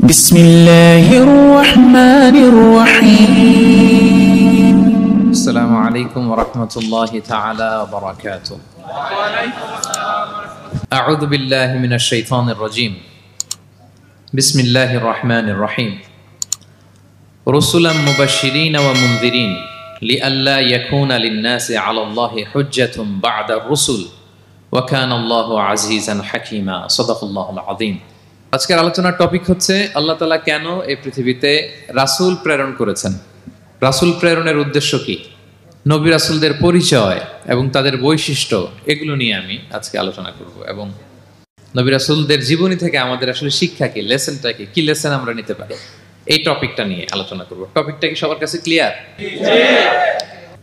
بسم الله الرحمن الرحيم السلام عليكم ورحمة الله تعالى وبركاته أعوذ بالله من الشيطان الرجيم بسم الله الرحمن الرحيم رسلا مبشرين ومنذرين لئلا يكون للناس على الله حجة بعد الرسل وكان الله عزيزا حكيما صدق الله العظيم আজকের আলোচনার টপিক হচ্ছে আল্লাহ তাআলা কেন এই পৃথিবীতে রাসূল প্রেরণ করেছেন, রাসূল প্রেরণের উদ্দেশ্য কি, নবী রাসূলদের পরিচয় এবং তাদের বৈশিষ্ট্য, এগুলো নিয়ে আমি আজকে আলোচনা করব এবং নবী রাসূলদের জীবনী থেকে আমাদের আসলে শিক্ষা কি, লেসনটা কি লেসন আমরা নিতে পারি, এই টপিকটা নিয়ে আলোচনা করব। টপিকটা কি সবার কাছে ক্লিয়ার?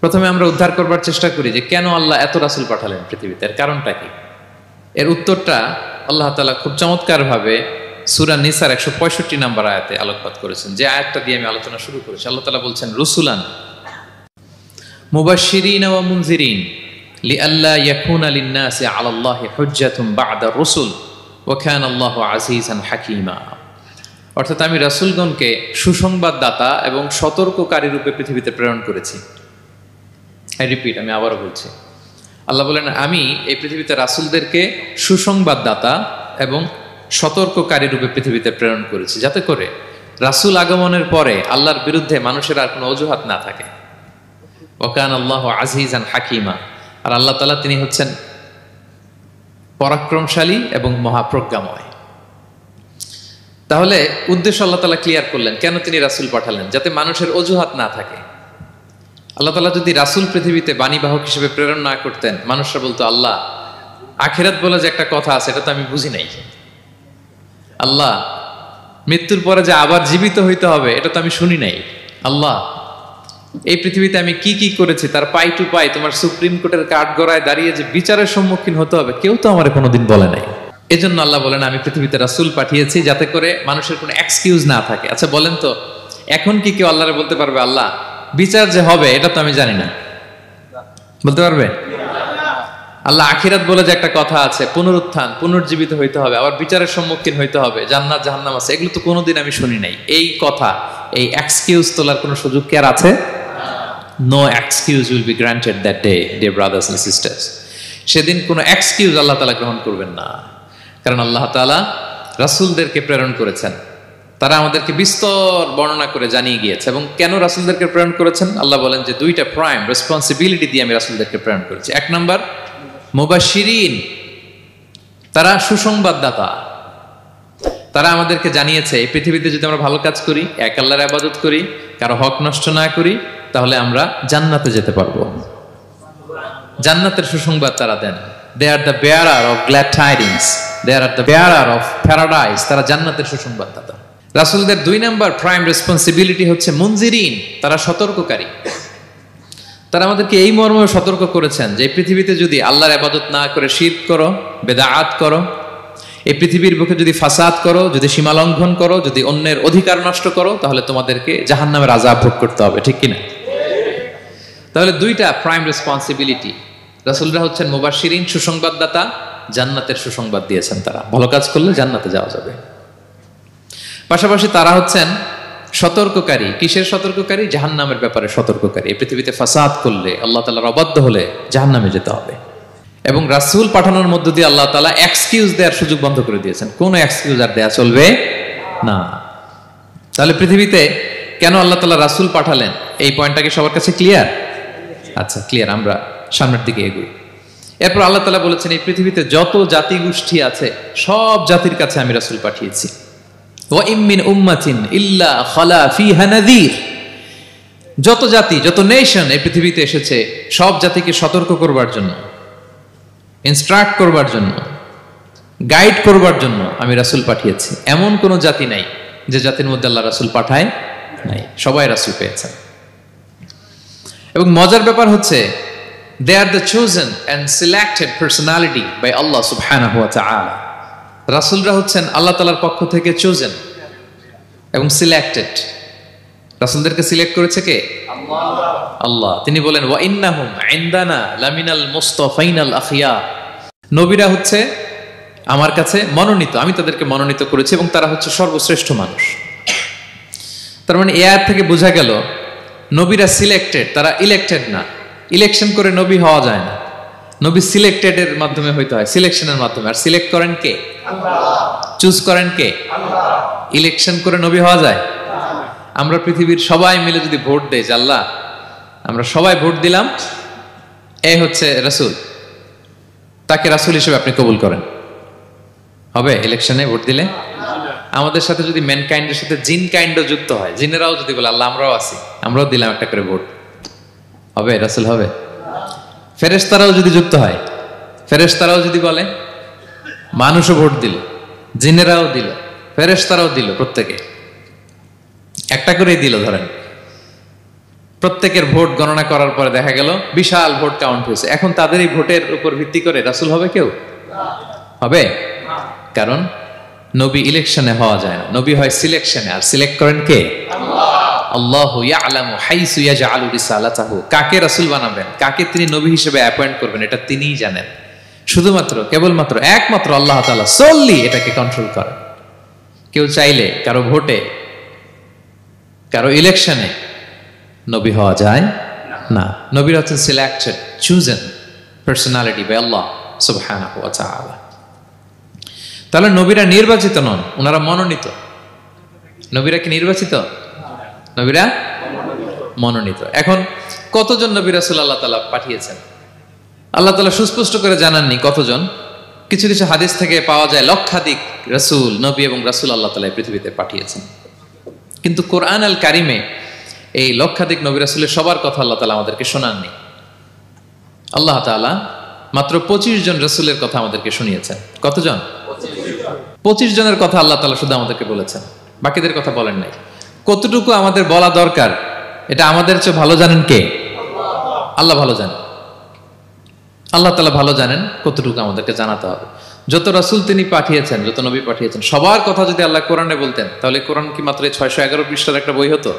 প্রথমে আমরা উদ্ধার করবার চেষ্টা করি যে কেন আল্লাহ এত রাসূল পাঠালেন পৃথিবীতে, এর কারণটা কি। এর উত্তরটা আল্লাহ তাআলা খুব চমৎকার ভাবে সূরা নিসার 165 নম্বর আয়াতে আলোকপাত করেছেন, যে আয়াতটা দিয়ে আমি আলোচনা শুরু করেছি। আল্লাহ তাআলা বলছেন, রুসুলান মুবাশশিরিন ওয়া মুনজিরিন লিআল্লা ইয়াকুনা লিন-নাসি আলাল্লাহি হুজ্জাতুন বা'দা রুসুল ওয়া কানা আল্লাহু আজিজান হাকীমা। অর্থাৎ আমি রাসূলগণকে সুসংবাদদাতা এবং সতর্ককারী রূপে পৃথিবীতে প্রেরণ করেছি। আমি আবারও বলছি, আল্লাহ বলেন আমি এই পৃথিবীতে রাসূলদেরকে সুসংবাদদাতা এবং সতর্ককারী রূপে পৃথিবীতে প্রেরণ করেছি, যাতে করে রাসূল আগমনের পরে আল্লাহর বিরুদ্ধে মানুষের আর কোনো অজুহাত না থাকে। ওয়া কানা আল্লাহু আজিজান হাকীমা, আর আল্লাহ তাআলা তিনি হচ্ছেন পরাক্রমশালী এবং মহাপ্রজ্ঞাময়। তাহলে উদ্দেশ্য আল্লাহ তাআলা ক্লিয়ার করলেন, কেন তিনি রাসূল পাঠালেন, যাতে মানুষের অজুহাত না থাকে। আল্লাহ তাআলা যদি রাসূল পৃথিবীতে বাণীবাহক হিসেবে প্রেরণ না করতেন, মানুষরা বলতো আল্লাহ আখিরাত বলে যে একটা কথা আছে এটা তো আমি বুঝি নাই, আল্লাহ মৃত্যুর পরে যে আবার জীবিত হইতে হবে এটা তো আমি শুনি নাই, আল্লাহ এই পৃথিবীতে আমি কি কি করেছি তার পাই টু পাই তোমার সুপ্রিম কোর্টের কাঠগড়ায় দাঁড়িয়ে যে বিচারের সম্মুখীন হতে হবে কেউ তো আমার কোনোদিন বলে নাই। এজন্য আল্লাহ বলেন আমি পৃথিবীতে রাসূল পাঠিয়েছি যাতে করে মানুষের কোনো এক্সকিউজ না থাকে। আচ্ছা বলেন তো, এখন কি কেউ আল্লাহরে বলতে পারবে আল্লাহ বিচার যে হবে এটা তো আমি জানি না, বলতে পারবে? আল্লাহ আখিরাত বলে যে একটা কথা আছে, পুনরুত্থান, পুনর্জীবিত হইতে হবে, আবার বিচারের সম্মুখীন হইতে হবে, জান্নাত জাহান্নাম আছে, এগুলো তো কোনোদিন আমি শুনি নাই। এই কথা, এই এক্সকিউজ তোলার কোনো সুযোগ কি আর আছে? No excuse will be granted that day, dear brothers and sisters. সেদিন কোনো এক্সকিউজ আল্লাহ তাআলা গ্রহণ করবেন না, কারণ আল্লাহ তাআলা রাসূলদেরকে প্রেরণ করেছেন, তারা আমাদেরকে বিস্তর বর্ণনা করে জানিয়ে গিয়েছে। এবং কেন রাসূলদেরকে প্রেরণ করেছেন আল্লাহ বলেন যে দুইটা প্রাইম রেসপন্সিবিলিটি দিয়ে আমি রাসূলদেরকে প্রেরণ করেছি। এক নাম্বার মুবাশশিরিন, তারা সুসংবাদদাতা, তারা আমাদেরকে জানিয়েছে এই পৃথিবীতে যদি আমরা ভালো কাজ করি, এক আল্লাহর ইবাদত করি, কারো হক নষ্ট না করি, তাহলে আমরা জান্নাতে যেতে পারবো। জান্নাতের সুসংবাদ তারা দেন। They are the bearer of glad tidings, they are the bearer of paradise, তারা জান্নাতের সুসংবাদদাতা। রাসূলদের দুই নাম্বার প্রাইম রেসপন্সিবিলিটি হচ্ছে মুনজিরিন, তারা সতর্ককারী। তারা আমাদেরকে এই মর্মে সতর্ক করেছেন যে এই পৃথিবীতে যদি আল্লাহর ইবাদত না করে শিরক করো, বেদাত করো, এই পৃথিবীর বুকে যদি ফাসাদ করো, যদি সীমা লঙ্ঘন করো, যদি অন্যের অধিকার নষ্ট করো, তাহলে তোমাদেরকে জাহান্নামের আযাব ভোগ করতে হবে, ঠিক কিনা? তাহলে দুইটা প্রাইম রেসপন্সিবিলিটি। রাসূলরা হচ্ছেন মুবাশশিরিন, সুসংবাদদাতা, জান্নাতের সুসংবাদ দিয়েছেন। তারা ভালো কাজ করলে জান্নাতে যাওয়া যাবে। পাশাপাশি তারা হচ্ছেন সতর্ককারী। কিসের সতর্ককারী? জাহান্নামের ব্যাপারে সতর্ককারী। এই পৃথিবীতে ফাসাদ করলে, আল্লাহ তাআলার অবাধ্য হলে জাহান্নামে যেতে হবে। এবং রাসূল পাঠানোর মধ্য দিয়ে আল্লাহ তাআলা এক্সকিউজ দেওয়ার সুযোগ বন্ধ করে দিয়েছেন, কোনো এক্সকিউজ আর দেয়া চলবে না। তাহলে পৃথিবীতে কেন আল্লাহ তাআলা রাসূল পাঠালেন, এই পয়েন্টটা কি সবার কাছে ক্লিয়ার? আচ্ছা ক্লিয়ার, আমরা সামনের দিকে এগোই। এরপর আল্লাহ তাআলা বলেছেন এই পৃথিবীতে যত জাতি গোষ্ঠী আছে সব জাতির কাছে আমি রাসূল পাঠিয়েছি। ওয়া ইম মিন উম্মাতিন ইল্লা খালা ফিহা নাযীর, যত জাতি, যত নেশন এই পৃথিবীতে এসেছে সব জাতিকে সতর্ক করবার জন্য, ইনস্ট্রাক্ট করবার জন্য, গাইড করবার জন্য আমি রাসূল পাঠিয়েছি। এমন কোন জাতি নাই যে জাতির মধ্যে আল্লাহ রাসূল পাঠায় নাই, সবাই রাসূল পেয়েছেন। এবং মজার ব্যাপার হচ্ছে they are the chosen and selected personality by Allah subhanahu wa ta'ala. রাসূলরা হচ্ছেন আল্লাহ তাআলার পক্ষ থেকে chosen এবং সিলেক্টেড। রাসূলদেরকে সিলেক্ট করেছে কে? আল্লাহ। তিনি বলেন ওয়া ইন্নাহুম ইনদানা লামিনাল মুস্তাফাইনাল আখিয়া, নবীরা হচ্ছে আমার কাছে মনোনীত, আমি তাদেরকে মনোনীত করেছি এবং তারা হচ্ছে সর্বশ্রেষ্ঠ মানুষ। তার মানে এ আয়াত থেকে বোঝা গেল নবীরা সিলেক্টেড, তারা ইলেক্টেড না। ইলেকশন করে নবী হওয়া যায় না, নবী সিলেক্টেড এর মাধ্যমে হইতে হয়, সিলেকশনের মাধ্যমে। আর সিলেক্ট করেন কে? চুজ করেন কে? ইলেকশন করে নবী হওয়া যায়? আমরা পৃথিবীর সবাই মিলে যদি ভোট দেই যে আল্লাহ আমরা সবাই ভোট দিলাম এ হচ্ছে রাসূল, তাকে রাসূল হিসেবে আপনি কবুল করেন, হবে ইলেকশনে ভোট দিলে? আমাদের সাথে যদি ম্যানকাইন্ডের সাথে জিন কাইন্ডও যুক্ত হয়, জিনেরাও যদি বলে আল্লাহ আমরাও আছি, আমরাও দিলাম একটা করে ভোট, হবে রাসূল হবে? ফেরেশতারাও যদি যুক্ত হয়, ফেরেশতারাও যদি বলে, মানুষও ভোট দিল, জিনেরাও দিল, ফেরেশতারাও দিল, প্রত্যেকে একটা করেই দিল, ধরেন প্রত্যেকের ভোট গণনা করার পরে দেখা গেল বিশাল ভোট কাউন্ট হয়েছে। এখন তাদের এই ভোটের উপর ভিত্তি করে রাসূল হবে কেউ? হবে? কারণ নবী ইলেকশনে হওয়া যায় না, নবী হয় সিলেকশনে। আর সিলেক্ট করেন কে? আল্লাহু ইয়ালামু হাইসু ইয়াজআলু রিসালাতাহু। কাকে রাসূল বানাবেন, কাকে তিনি নবী হিসেবে অ্যাপয়েন্ট করবেন, এটা তিনিই জানেন। শুধুমাত্র কেবলমাত্র একমাত্র আল্লাহ তাআলা সোললি এটাকে কন্ট্রোল করেন। কেউ চাইলে কারো ভোটে, কারো ইলেকশনে নবী হওয়া যায় না। নবীরা হচ্ছেন সিলেক্টেড, চুজেন পার্সোনালিটি বাই আল্লাহ সুবহানাহু ওয়া তাআলা। তাহলে নবীরা নির্বাচিত নন, ওনারা মনোনীত। নবীরা কি নির্বাচিত? নবীরা মনোনীত। এখন কতজন নবী রাসূল আল্লাহ তাআলা পাঠিয়েছেন? আল্লাহ তাআলা সুস্পষ্ট করে জানাননি কতজন। কিছু কিছু হাদিস থেকে পাওয়া যায় লক্ষাধিক রাসূল, নবী এবং রাসূল আল্লাহ তাআলা পৃথিবীতে পাঠিয়েছেন। কিন্তু কোরআন আল কারিমে এই লক্ষাধিক নবী রাসূলের সবার কথা আল্লাহ তাআলা আমাদেরকে শোনাননি। আল্লাহ তাআলা মাত্র 25 জন রাসূলের কথা আমাদেরকে শুনিয়েছেন। কতজন? 25 জনের কথা আল্লাহ তাআলা শুধু আমাদেরকে বলেছেন, বাকিদের কথা বলেন নাই। কতটুকু আমাদের বলা দরকার এটা আমাদের চেয়ে ভালো জানেন কে? আল্লাহ ভালো জানেন। আল্লাহ তাআলা ভালো জানেন কতটুকু আমাদেরকে জানাতে হবে। যত রাসূল তিনি পাঠিয়েছেন, যত নবী পাঠিয়েছেন, সবার কথা যদি আল্লাহ কোরআনে বলতেন তাহলে কোরআন কি মাত্র 611 পৃষ্ঠার একটা বই হতো?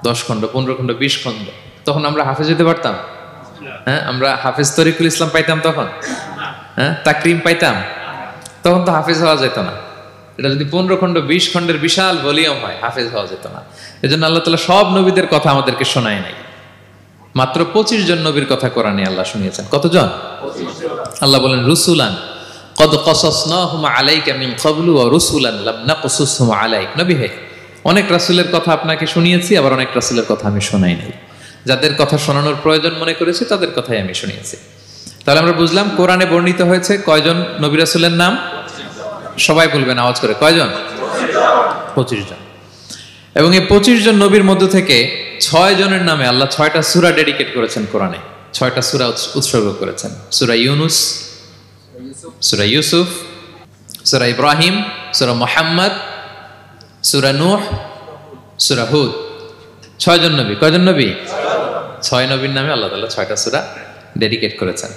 10 খণ্ড, 15 খণ্ড, 20 খণ্ড। তখন আমরা হাফেজ হতে পারতাম? হ্যাঁ, আমরা হাফেজ তরিকুল ইসলাম পাইতাম তখন? হ্যাঁ, তাকরিম পাইতাম? তখন তো হাফেজ হওয়া যেত না। এটা যদি 15 খণ্ড 20 খণ্ডের বিশাল ভলিউম হয়, হাফেজ হওয়া যেত না। এজন্য আল্লাহ তাআলা সব নবীদের কথা আমাদেরকে শোনায় নাই, মাত্র 25 জন নবীর কথা কোরআনে আল্লাহ শুনিয়েছেন। কতজন? আল্লাহ বলেন রুসুলান কদ কসাসনাহুম আলাইকা মিন ক্বাবলু ওয়া রুসুলান লাম নাকসুসহুম আলাইক। নবী হে, অনেক রাসূলের কথা আপনাকে শুনিয়েছি, আবার অনেক রাসূলের কথা আমি শোনাই নাই। যাদের কথা শোনানোর প্রয়োজন মনে করেছি তাদের কথাই আমি শুনিয়েছি। তাহলে আমরা বুঝলাম কোরআনে বর্ণিত হয়েছে কয়জন নবী রাসূলের নাম? সবাই বলবেন আওয়াজ করে, কয়জন? 25 জন। এবং এই 25 জন নবীর মধ্য থেকে 6 জনের নামে আল্লাহ 6টা সূরা ডেডিকেট করেছেন কোরআনে, 6টা সূরা উৎসর্গ করেছেন। সূরা ইউনুস, সূরা ইউসুফ, সূরা ইব্রাহিম, সূরা মুহাম্মদ, সূরা নূহ, সূরা হুদ। 6 জন নবী। কয়জন নবী? 6 নবীর নামে আল্লাহ তাআলা 6টা সূরা ডেডিকেট করেছেন।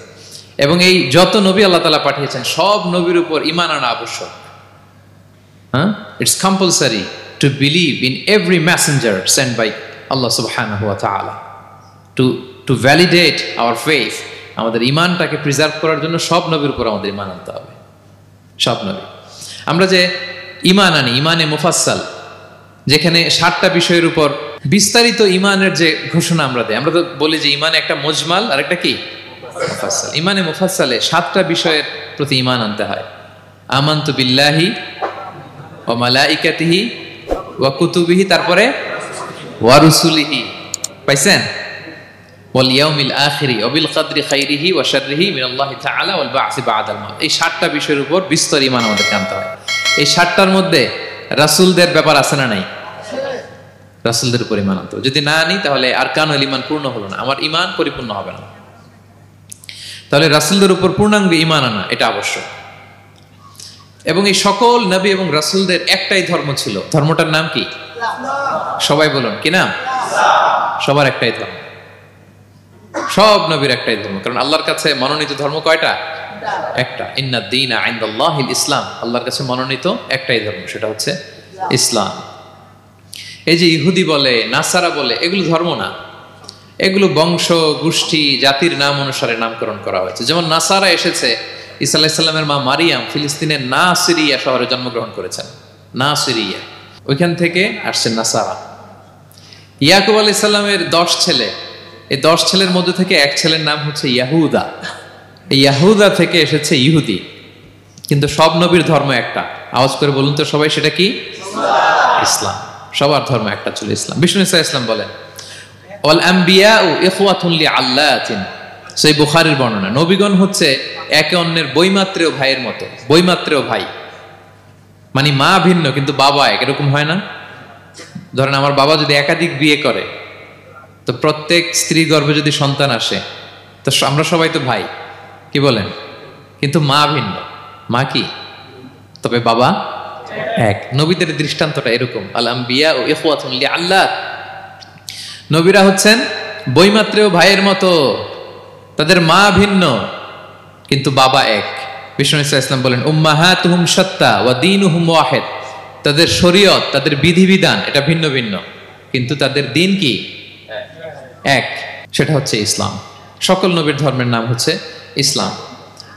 এবং এই যত নবী আল্লাহ তাআলা পাঠিয়েছেন সব নবীর উপর ঈমান আনা আবশ্যক। হ্যাঁ, it's compulsory to believe in every messenger sent by Allah subhanahu wa ta'ala to validate our faith. আমাদের ঈমানটাকে প্রিজার্ভ করার জন্য সব নবীর উপর আমাদের ঈমান আনতে হবে, সব নবী। আমরা যে ঈমান আনি, ঈমানে মুফাসসাল, যেখানে 7টা বিষয়ের উপর বিস্তারিত ঈমানের যে ঘোষণা আমরা দেই। আমরা তো বলি যে ঈমানে একটা মুজমাল আর একটা কি মুফাসসাল। ঈমানে মুফাসসালে 7টা বিষয়ের প্রতি ঈমান আনতে হয়। আমানতু বিল্লাহি ওয়া মালাইকাতিহি ওয়া কুতুবিহি, তারপরে ওয়া রুসুলিহি, পাইছেন? ওয়াল ইয়াউমিল আখিরি ওয়া বিল কদরি খাইরিহি ওয়া শাররিহি মিনাল্লাহি তাআলা ওয়াল বা'সি বা'দাল মাউত। এই 7টা বিষয়ের উপর বিস্তর ঈমান আমাদের আনতে হয়। এই 7টার মধ্যে রাসূলদের ব্যাপার আছে না নাই? রাসূলদের উপর ঈমান আনতে হবে। যদি না আনি তাহলে আরকানুল ঈমান পূর্ণ হলো না, আমার ঈমান পরিপূর্ণ হবে না। তাহলে রাসূলদের উপর পূর্ণাঙ্গ ঈমান আনা এটা আবশ্যক। এবং এই সকল নবী এবং রাসূলদের একটাই ধর্ম ছিল। ধর্মটার নাম কি? সবাই বলুন, কি নাম? সবার একটাই ধর্ম, সব নবীর একটাই ধর্ম। কারণ আল্লাহর কাছে মনোনীত ধর্ম কয়টা? একটা। ইন্নাদ দীনা ইনদাল্লাহিল ইসলাম। আল্লাহর কাছে মনোনীত একটাই ধর্ম, সেটা হচ্ছে ইসলাম। এই যে ইহুদি বলে, নাসারা বলে, এগুলো ধর্ম না, এগুলো বংশ, গোষ্ঠী, জাতির নাম অনুসারে নামকরণ করা হয়েছে। যেমন নাসারা এসেছে ঈসা আলাইহিস সালামের মা মারিয়াম ফিলিস্তিনের নাসিরিয়া শহরে জন্মগ্রহণ করেছেন। নাসিরিয়া, ওইখান থেকে আসছেন নাসারা। ইয়াকুব আলাইহিস সালামের 10 ছেলে, এই 10 ছেলের মধ্যে থেকে এক ছেলের নাম হচ্ছে ইয়াহুদা। এই ইয়াহুদা থেকে এসেছে ইহুদি। কিন্তু সব নবীর ধর্ম একটা। আওয়াজ করে বলুন তো সবাই, সেটা কি? ইসলাম। সবার ধর্ম একটা ছিল ইসলাম। বিষ্ণু ইসা ইসলাম বলেন, ওয়াল আম্বিয়াউ ইখওয়াতুন লিআল্লাতিন। সেই বুখারীর বর্ণনা, নবীগণ হচ্ছে একে অন্যের বৈমাত্রেয় ভাইয়ের মতো। বৈমাত্রেয় ভাই মানে মা ভিন্ন কিন্তু বাবা এক, এরকম হয় না? ধরেন আমার বাবা যদি একাধিক বিয়ে করে, তো প্রত্যেক স্ত্রী গর্ভে যদি সন্তান আসে, তো আমরা সবাই তো ভাই, কি বলেন? কিন্তু মা ভিন্ন। মা কি? তবে বাবা এক। নবীদের দৃষ্টান্তটা এরকম, আল আম্বিয়া ও ইখওয়াতুন লিআল্লাত। নবীরা হচ্ছেন বৈমাত্রেয় ভাইয়ের মতো, তাদের মা ভিন্ন কিন্তু বাবা এক। বিষ্ণু ইসলাম বলেন, উম্মাহাতুহুম শাত্তা ওয়া দীনুহুম ওয়াহিদ। তাদের শরীয়ত, তাদের বিধিবিধান এটা ভিন্ন ভিন্ন, কিন্তু তাদের দিন কি? এক, সেটা হচ্ছে ইসলাম। সকল নবীর ধর্মের নাম হচ্ছে ইসলাম।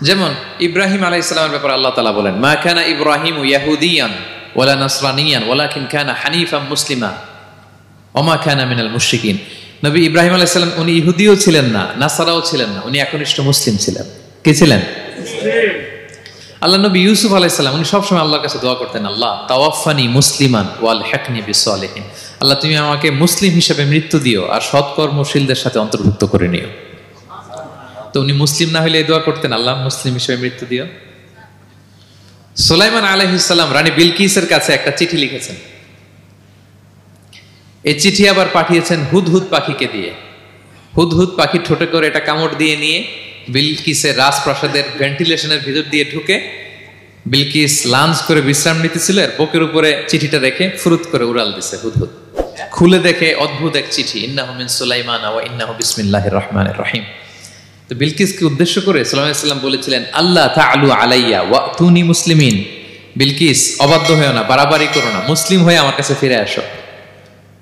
যেমন ইব্রাহিম আলাইহিস সালামের ব্যাপারে আল্লাহ তাআলা বলেন, মা কানা ইব্রাহিমু ইয়াহুদিয়ান ওয়ালা নাসরানিয়ান ওয়ালাকিন কানা হানিফাম মুসলিমা ওয়া মা কানা মিনাল মুশরিকিন। নবী ইব্রাহিম আলাইহিস সালাম উনি ইহুদিও ছিলেন না, নাসারাও ছিলেন না, উনি একনিষ্ঠ মুসলিম ছিলেন। কি ছিলেন? আল্লাহ নবী ইউসুফ আলাইহিস সালাম উনি সবসময় আল্লাহর কাছে দোয়া করতেন, আল্লাহ তাওয়াফানি মুসলিমান ওয়াল হিকনি বিসসালিহিন। আল্লাহ তুমি আমাকে মুসলিম হিসেবে মৃত্যু দিও আর সৎকর্মশীলদের সাথে অন্তর্ভুক্ত করে নিও। তো উনি মুসলিম না হলে এই দোয়া করতেন, আল্লাহ মুসলিম হিসেবে মৃত্যু দিও। সুলাইমান আলাইহিস সালাম রানী বিলকিসের কাছে একটা চিঠি লিখেছেন। এই চিঠি আবার পাঠিয়েছেন হুদহুদ পাখিকে দিয়ে। হুদহুদ পাখি ঠোঁটে করে এটা কামড় দিয়ে নিয়ে বিলকিসের রাজপ্রাসাদের ভেন্টিলেশনের ভিতর দিয়ে ঢুকে বিলকিস লাঞ্চ করে বিশ্রাম নিতেছিল, এর বুকের উপরে চিঠিটা রেখে ফুরুত করে উড়াল দিছে হুদহুদ। খুলে দেখে অদ্ভুত এক চিঠি, ইন্নাহু মিন সুলাইমান ওয়া ইন্নাহু বিসমিল্লাহির রহমানির রহিম। তো বিলকিসকে উদ্দেশ্য করে সাল্লাল্লাহু আলাইহি ওয়াসাল্লাম বলেছিলেন, আল্লাহ তাআলু আলাইয়া ওয়াতুনি মুসলিমিন। বিলকিস অবাধ্য হয়েও না, বাড়াবাড়ি করো না, মুসলিম হয়ে আমার কাছে ফিরে আসো।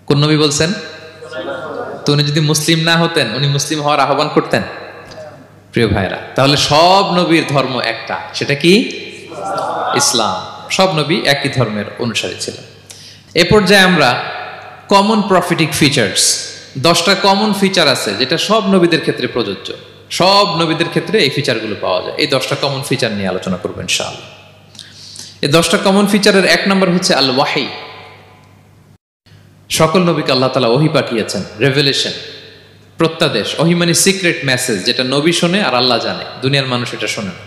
কোন নবী বলছেন? তো উনি যদি মুসলিম না হতেন, উনি মুসলিম হওয়ার আহ্বান করতেন? প্রিয় ভাইরা, তাহলে সব নবীর ধর্ম একটা, সেটা কি? ইসলাম। সব নবী একই ধর্মের অনুসারী ছিলেন। এ পর্যায়ে আমরা কমন প্রফিটিক ফিচার্স, 10টা কমন ফিচার আছে যেটা সব নবীদের ক্ষেত্রে প্রযোজ্য। সব নবীদের ক্ষেত্রে এই ফিচারগুলো পাওয়া যায়। এই 10টা কমন ফিচার নিয়ে আলোচনা করবো ইনশাআল্লাহ। এই 10টা কমন ফিচারের 1 নম্বর হচ্ছে আল ওয়াহি। সকল নবীকে আল্লাহ তাআলা ওহী পাঠিয়েছেন, রেভেলেশন, প্রত্যাদেশ। ওহী মানে সিক্রেট মেসেজ, যেটা নবী শোনে আর আল্লাহ জানে, দুনিয়ার মানুষ এটা শোনে না।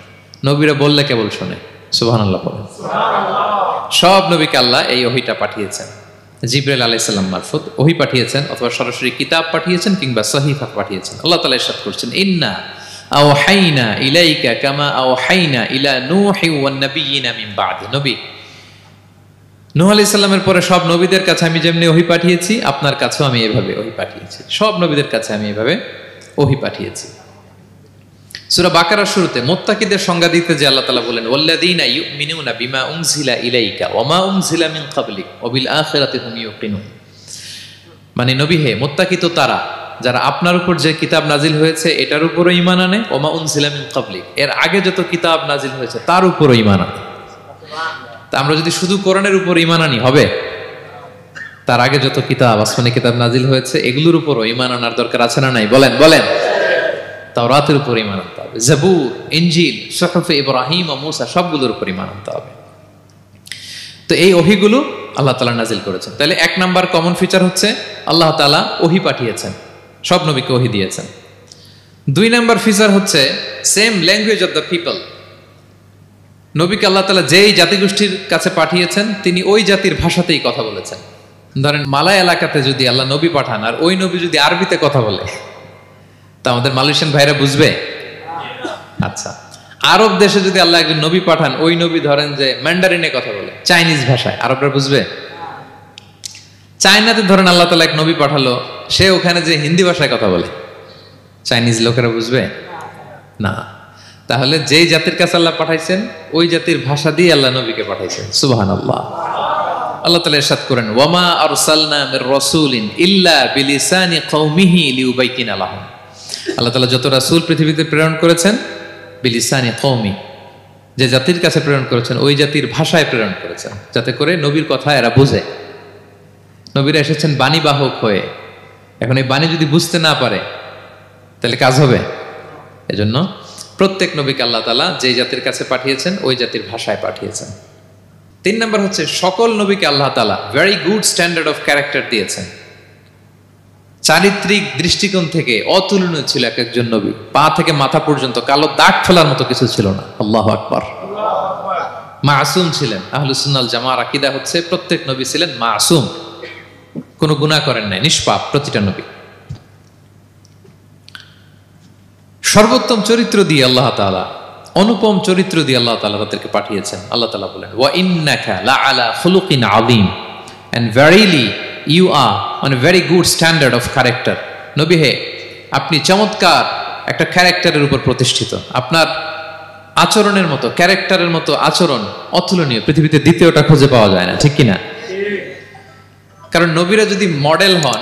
নবীরা বললে কেবল শোনে। সুবহানাল্লাহ বলেন। সব নবীকে আল্লাহ এই ওহীটা পাঠিয়েছেন। জিবরাইল আলাইহিস সালাম মারফত ওহী পাঠিয়েছেন, অথবা সরাসরি কিতাব পাঠিয়েছেন, কিংবা সহিফা পাঠিয়েছেন। আল্লাহ তাআলা ইরশাদ করছেন, ইন্না আওহাইনা ইলাইকা কামা আওহাইনা ইলা নূহি ওয়ান নাবিয়িনা মিন বাদি। নবী নূহ আলাইহিস সালামের পরে সব নবীদের কাছে আমি যেমনি ওহী পাঠিয়েছি, আপনার কাছেও আমি এভাবে ওহী পাঠিয়েছি। সব নবীদের কাছে আমি এভাবে ওহী পাঠিয়েছি। সূরা বাকারার শুরুতে মুত্তাকিদের সংজ্ঞা দিতে যে আল্লাহ তাআলা বলেন, ওয়াল্লাযীনা ইউমিনুনা বিমা উনজিলা ইলাইকা ওয়া মা উনজিলা মিন ক্বাবলিক ওয়া বিল আখিরাতি হুম ইউকিনুন। মানে নবী হে, মুত্তাকি তো তারা যারা আপনার উপর যে কিতাব নাজিল হয়েছে এটার উপরও ঈমান আনে, ওয়া মা উনজিলা মিন ক্বাবলিক, এর আগে যত কিতাব নাজিল হয়েছে তার উপরও ঈমান আনে। তা আমরা যদি শুধু কোরআনের উপর ঈমান আনি হবে? তার আগে যত কিতাব, আসমানি কিতাব নাজিল হয়েছে এগুলোর উপরও ঈমান আনার দরকার আছে না নাই? বলেন বলেন। তাওরাতের উপর ঈমান আনতে হবে, জাবুর, ইনজিল, সুহুফে ইব্রাহিম ও মূসা সবগুলোর উপর ঈমান আনতে হবে। তো এই ওহীগুলো আল্লাহ তাআলা নাজিল করেছেন। তাহলে 1 নাম্বার কমন ফিচার হচ্ছে আল্লাহ তাআলা ওহী পাঠিয়েছেন, সব নবীকে ওহী দিয়েছেন। 2 নাম্বার ফিচার হচ্ছে same language of the people. নবীকে আল্লাহ তাআলা যেই জাতিগোষ্ঠীর কাছে পাঠিয়েছেন তিনি ওই জাতির ভাষাতেই কথা বলেছেন। ধরেন মালয় এলাকাতে যদি আল্লাহ নবী পাঠান আর ওই নবী যদি আরবিতে কথা বলে, তা আমাদের মালয়েশিয়ান ভাইরা বুঝবে? আচ্ছা, আরব দেশে যদি আল্লাহ একজন নবী পাঠান, ওই নবী ধরেন যে ম্যান্ডারিনে কথা বলে, চাইনিজ ভাষায়, আরবরা বুঝবে? চায়নাতে ধরেন আল্লাহ তাআলা এক নবী পাঠালো, সে ওখানে যে হিন্দি ভাষায় কথা বলে, চাইনিজ লোকেরা বুঝবে না। তাহলে যেই জাতির কাছে আল্লাহ পাঠাইছেন ওই জাতির ভাষা দিয়ে আল্লাহ নবীকে পাঠাইছেন। সুবহানাল্লাহ। আল্লাহ তাআলা ইরশাদ করেন, ওয়ামা আরসালনা মির রাসূলিন ইল্লা বিলিসানি কওমিহি লিউবাইয়িনা লাহুম। আল্লাহ তাআলা যত রাসূল পৃথিবীতে প্রেরণ করেছেন বিলিসানি কওমি, যে জাতির কাছে প্রেরণ করেছেন ওই জাতির ভাষায় প্রেরণ করেছেন, যাতে করে নবীর কথা এরা বুঝে। নবীরা এসেছেন বাণীবাহক হয়ে। এখন এই বাণী যদি বুঝতে না পারে তাহলে কাজ হবে। এজন্য প্রত্যেক নবীকে আল্লাহ তাআলা যে জাতির কাছে পাঠিয়েছেন ওই জাতির ভাষায় পাঠিয়েছেন। 3 নম্বর হচ্ছে সকল নবীকে আল্লাহ তাআলা very good standard of character দিয়েছেন। চারিত্রিক দৃষ্টিকোণ থেকে অতুলনীয় ছিল এক একজন নবী। পা থেকে মাথা পর্যন্ত কালো দাগ ফেলার মতো কিছু ছিল না। আল্লাহু আকবার। মাসুম ছিলেন। আহলুস সুন্নাহ ওয়াল জামাআর আকীদা হচ্ছে প্রত্যেক নবী ছিলেন মাসুম, কোনো গুনাহ করেন নাই, নিষ্পাপ প্রতিটা নবী। সর্বোত্তম চরিত্র দিয়ে আল্লাহ তাআলা, অনুপম চরিত্র দিয়ে আল্লাহ তাআলা তাদেরকে পাঠিয়েছেন। আল্লাহ তাআলা বলেন, ওয়া ইন্নাকা লাআলা খুলুকিন আযীম, and verily you are on a very good standard of character. নবী হে, আপনি চমৎকার একটা ক্যারেক্টারের উপর প্রতিষ্ঠিত। আপনার আচরণের মতো, ক্যারেক্টারের মতো আচরণ অতুলনীয়, পৃথিবীতে দ্বিতীয়টা খুঁজে পাওয়া যায় না, ঠিক কিনা? কারণ নবীরা যদি মডেল হন,